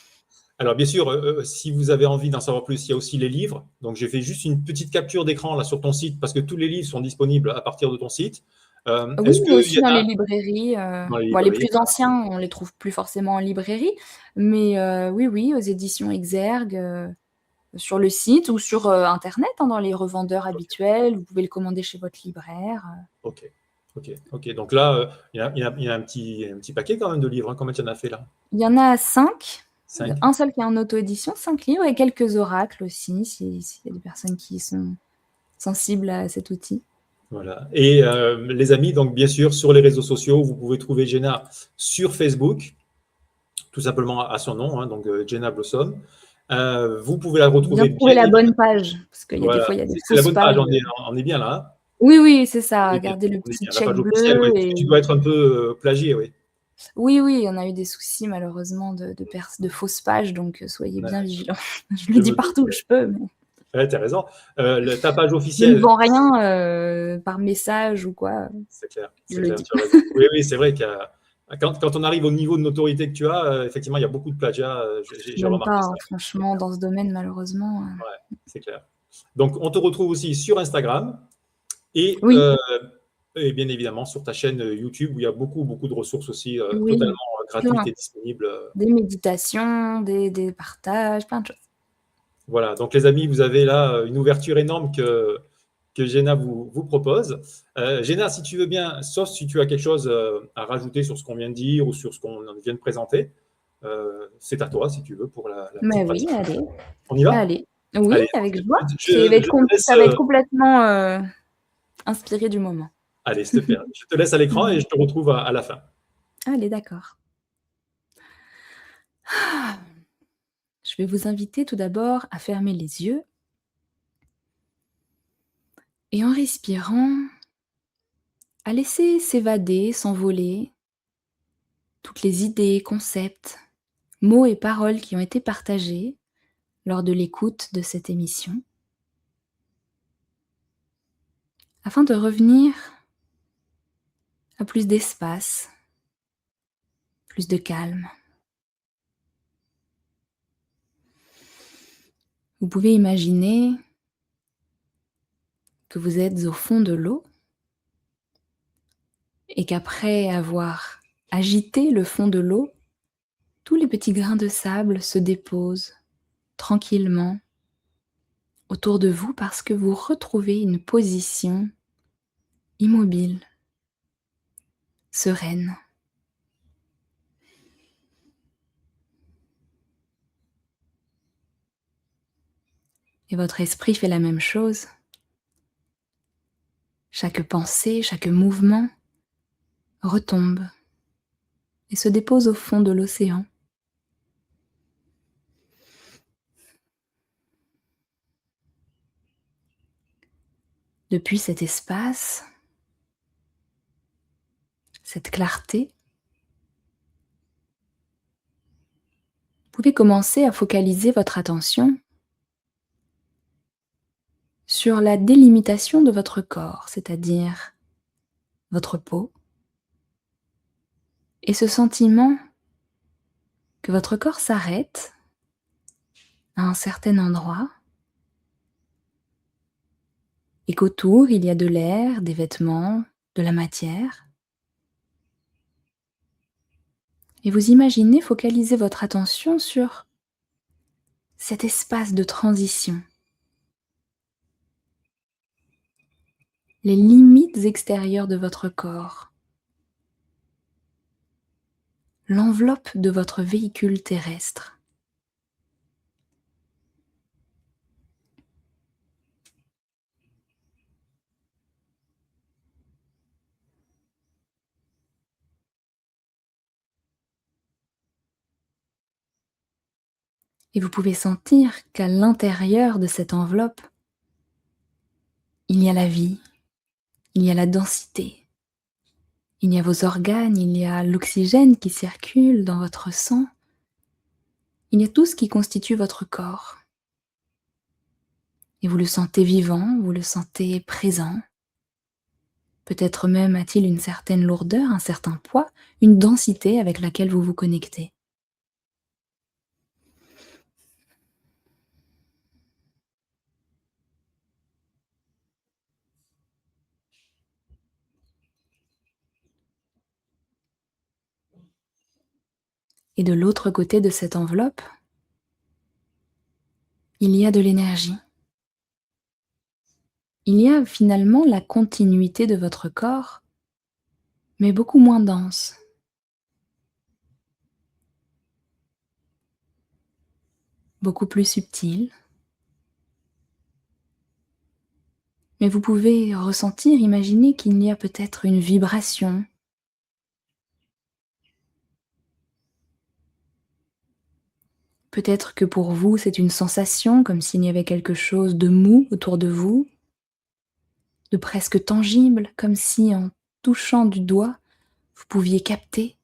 Alors bien sûr, si vous avez envie d'en savoir plus, il y a aussi les livres. Donc j'ai fait juste une petite capture d'écran là sur ton site parce que tous les livres sont disponibles à partir de ton site. oui, Est-ce qu'il y aussi dans en les a librairies, dans les bon les librairies? plus anciens, on les trouve plus forcément en librairie, mais oui, oui, aux éditions Exergue, sur le site ou sur, internet, hein, dans les revendeurs OK, habituels. Vous pouvez le commander chez votre libraire. OK, OK, OK. Donc là, il y a un petit paquet quand même de livres, hein. Combien tu en as fait là? Il y en a 5, 5. un seul qui est en auto-édition, 5 livres et quelques oracles aussi, s'il y a des personnes qui sont sensibles à cet outil. Voilà. Et les amis, donc bien sûr, sur les réseaux sociaux, vous pouvez trouver Jenna sur Facebook, tout simplement à son nom, hein, donc Jenna Blossom. Vous pouvez la Bien retrouver trouver bien la évidemment. bonne page, parce qu'il y a des Voilà, fois, il y a des c'est la fausses bonne page, pages. on est bien là, hein. Oui, oui, c'est ça, On est bien, regardez le on est petit bien. La page check officielle, bleu ouais, et tu dois être un peu plagié, oui. oui, oui, on a eu des soucis malheureusement de fausses pages, donc soyez Ouais, bien ouais, vigilants. Je le je dis me doute. partout où je peux, mais Ouais, tu as raison. Ta page je ne officielle, vends rien, par message ou quoi, je c'est le clair, dis. tu as raison. Oui, oui, c'est vrai qu'il y a quand on arrive au niveau de notoriété que tu as, effectivement, il y a beaucoup de plagiat, j'ai Même pas, remarqué hein, ça. C'est franchement, clair. dans ce domaine malheureusement, Ouais, c'est clair. Donc on te retrouve aussi sur Instagram et oui, bien évidemment sur ta chaîne, YouTube où il y a beaucoup, beaucoup de ressources aussi, totalement, oui, gratuites plein. et disponibles, Des méditations, des partages, plein de choses. voilà, donc les amis, vous avez là une ouverture énorme que Jenna vous propose. Jenna, si tu veux bien, sauf si tu as quelque chose à rajouter sur ce qu'on vient de dire ou sur ce qu'on vient de présenter, c'est à toi si tu veux pour la Mais petite oui, partie. allez, On y va? allez. Oui, Allez, avec joie. je te laisse. Ça va être complètement, inspiré du moment. Allez, super. Je te laisse à l'écran et je te retrouve à la fin. Allez, d'accord. Ah, je vais vous inviter tout d'abord à fermer les yeux et en respirant, à laisser s'évader, s'envoler toutes les idées, concepts, mots et paroles qui ont été partagés lors de l'écoute de cette émission, afin de revenir à plus d'espace, plus de calme. Vous pouvez imaginer que vous êtes au fond de l'eau et qu'après avoir agité le fond de l'eau, tous les petits grains de sable se déposent tranquillement autour de vous parce que vous retrouvez une position immobile, sereine. Et votre esprit fait la même chose. Chaque pensée, chaque mouvement retombe et se dépose au fond de l'océan. Depuis cet espace, cette clarté, vous pouvez commencer à focaliser votre attention sur la délimitation de votre corps, c'est-à-dire votre peau, et ce sentiment que votre corps s'arrête à un certain endroit et qu'autour il y a de l'air, des vêtements, de la matière. Et vous imaginez focaliser votre attention sur cet espace de transition, les limites extérieures de votre corps, l'enveloppe de votre véhicule terrestre. Et vous pouvez sentir qu'à l'intérieur de cette enveloppe, il y a la vie, il y a la densité, il y a vos organes, il y a l'oxygène qui circule dans votre sang, il y a tout ce qui constitue votre corps. Et vous le sentez vivant, vous le sentez présent. Peut-être même a-t-il une certaine lourdeur, un certain poids, une densité avec laquelle vous vous connectez. Et de l'autre côté de cette enveloppe, il y a de l'énergie. Il y a finalement la continuité de votre corps, mais beaucoup moins dense. Beaucoup plus subtile. Mais vous pouvez ressentir, imaginer qu'il y a peut-être une vibration. Peut-être que pour vous, c'est une sensation, comme s'il y avait quelque chose de mou autour de vous, de presque tangible, comme si en touchant du doigt, vous pouviez capter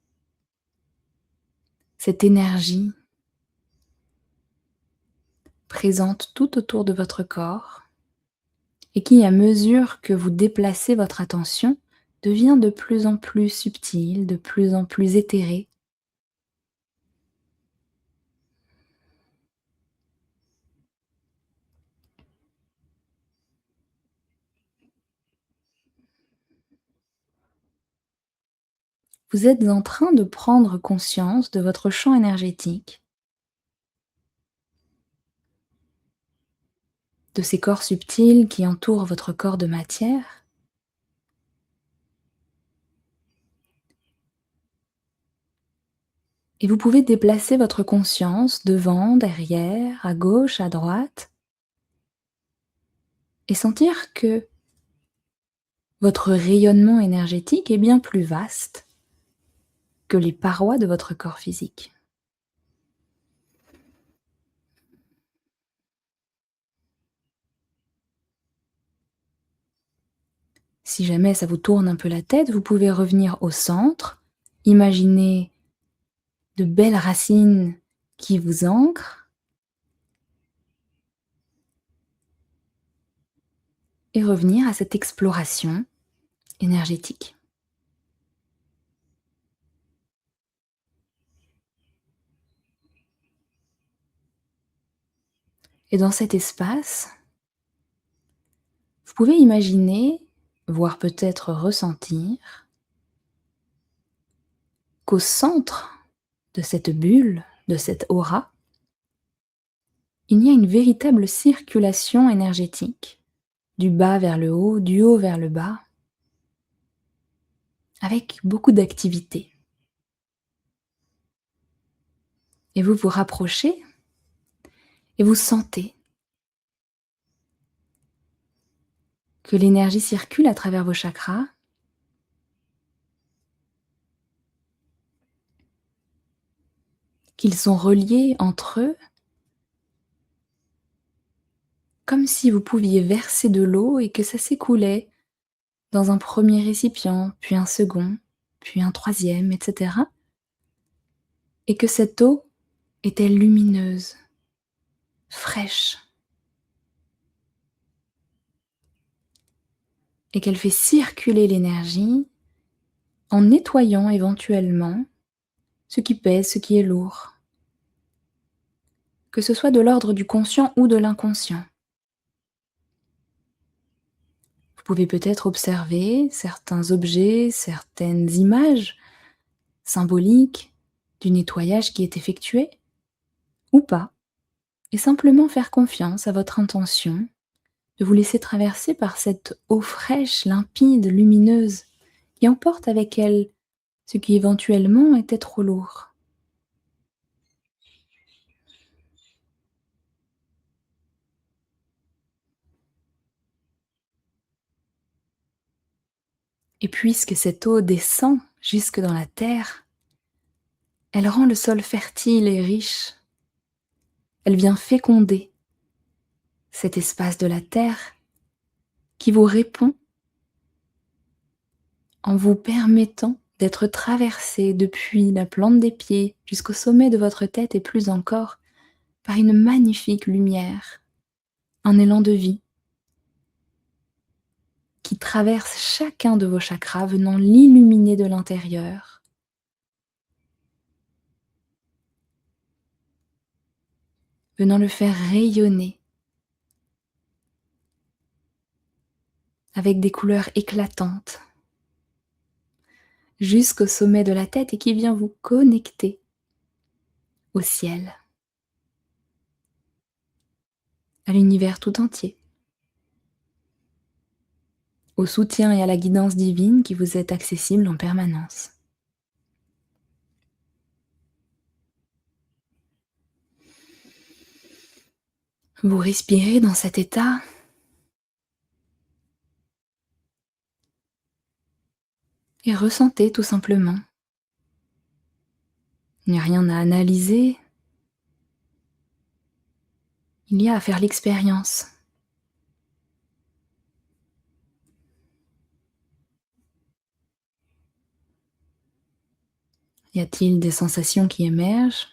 cette énergie présente tout autour de votre corps et qui, à mesure que vous déplacez votre attention, devient de plus en plus subtile, de plus en plus éthérée. Vous êtes en train de prendre conscience de votre champ énergétique, de ces corps subtils qui entourent votre corps de matière. Et vous pouvez déplacer votre conscience devant, derrière, à gauche, à droite, et sentir que votre rayonnement énergétique est bien plus vaste que les parois de votre corps physique. Si jamais ça vous tourne un peu la tête, vous pouvez revenir au centre, imaginer de belles racines qui vous ancrent et revenir à cette exploration énergétique. Et dans cet espace, vous pouvez imaginer, voire peut-être ressentir, qu'au centre de cette bulle, de cette aura, il y a une véritable circulation énergétique, du bas vers le haut, du haut vers le bas, avec beaucoup d'activité. Et vous vous rapprochez et vous sentez que l'énergie circule à travers vos chakras, qu'ils sont reliés entre eux, comme si vous pouviez verser de l'eau et que ça s'écoulait dans un premier récipient, puis un second, puis un troisième, etc. Et que cette eau était lumineuse, fraîche, et qu'elle fait circuler l'énergie en nettoyant éventuellement ce qui pèse, ce qui est lourd, que ce soit de l'ordre du conscient ou de l'inconscient. Vous pouvez peut-être observer certains objets, certaines images symboliques du nettoyage qui est effectué, ou pas, et simplement faire confiance à votre intention de vous laisser traverser par cette eau fraîche, limpide, lumineuse, qui emporte avec elle ce qui éventuellement était trop lourd. Et puisque cette eau descend jusque dans la terre, elle rend le sol fertile et riche. Elle vient féconder cet espace de la terre qui vous répond en vous permettant d'être traversé depuis la plante des pieds jusqu'au sommet de votre tête et plus encore par une magnifique lumière, un élan de vie qui traverse chacun de vos chakras, venant l'illuminer de l'intérieur, venant le faire rayonner avec des couleurs éclatantes jusqu'au sommet de la tête et qui vient vous connecter au ciel, à l'univers tout entier, au soutien et à la guidance divine qui vous est accessible en permanence. Vous respirez dans cet état et ressentez tout simplement. Il n'y a rien à analyser, il y a à faire l'expérience. Y a-t-il des sensations qui émergent?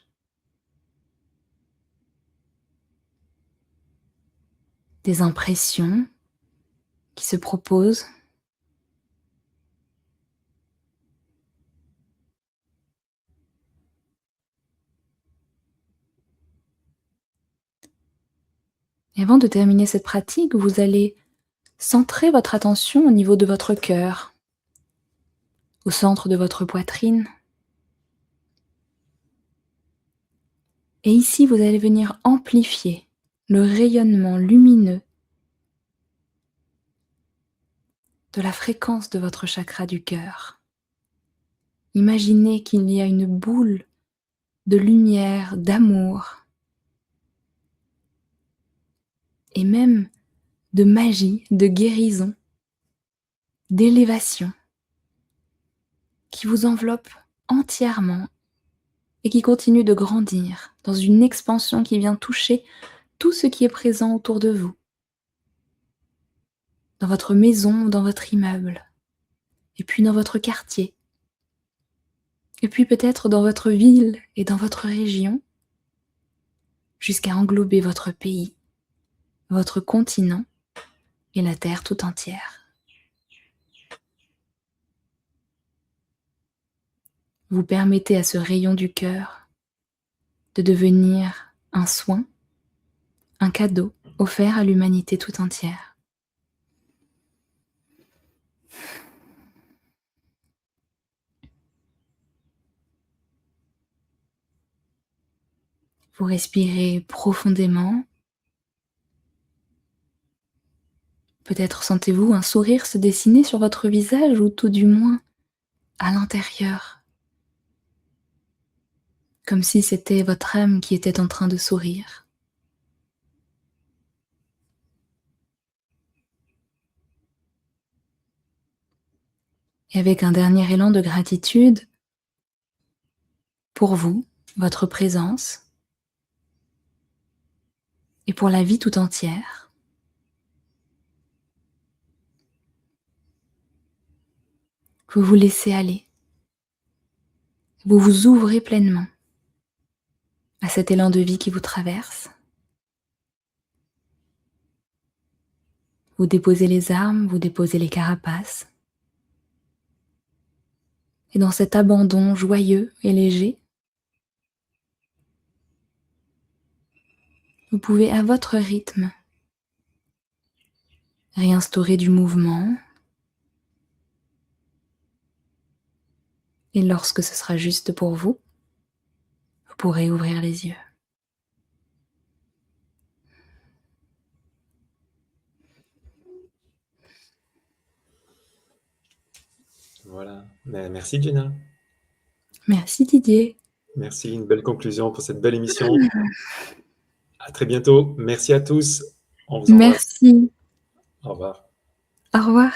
Des impressions qui se proposent? Et avant de terminer cette pratique, vous allez centrer votre attention au niveau de votre cœur, au centre de votre poitrine. Et ici, vous allez venir amplifier le rayonnement lumineux de la fréquence de votre chakra du cœur. Imaginez qu'il y a une boule de lumière, d'amour et même de magie, de guérison, d'élévation qui vous enveloppe entièrement et qui continue de grandir dans une expansion qui vient toucher tout ce qui est présent autour de vous, dans votre maison, dans votre immeuble, et puis dans votre quartier, et puis peut-être dans votre ville et dans votre région, jusqu'à englober votre pays, votre continent et la Terre tout entière. Vous permettez à ce rayon du cœur de devenir un soin, un cadeau offert à l'humanité tout entière. Vous respirez profondément. Peut-être sentez-vous un sourire se dessiner sur votre visage ou tout du moins à l'intérieur, comme si c'était votre âme qui était en train de sourire. Et avec un dernier élan de gratitude pour vous, votre présence, et pour la vie tout entière, vous vous laissez aller, vous vous ouvrez pleinement à cet élan de vie qui vous traverse. Vous déposez les armes, vous déposez les carapaces. Et dans cet abandon joyeux et léger, vous pouvez à votre rythme réinstaurer du mouvement. Et lorsque ce sera juste pour vous, vous pourrez ouvrir les yeux. Voilà. Merci, Jenna. Merci Didier. Merci, une belle conclusion pour cette belle émission. À très bientôt. Merci à tous. On vous embrasse. Merci. Au revoir. Au revoir.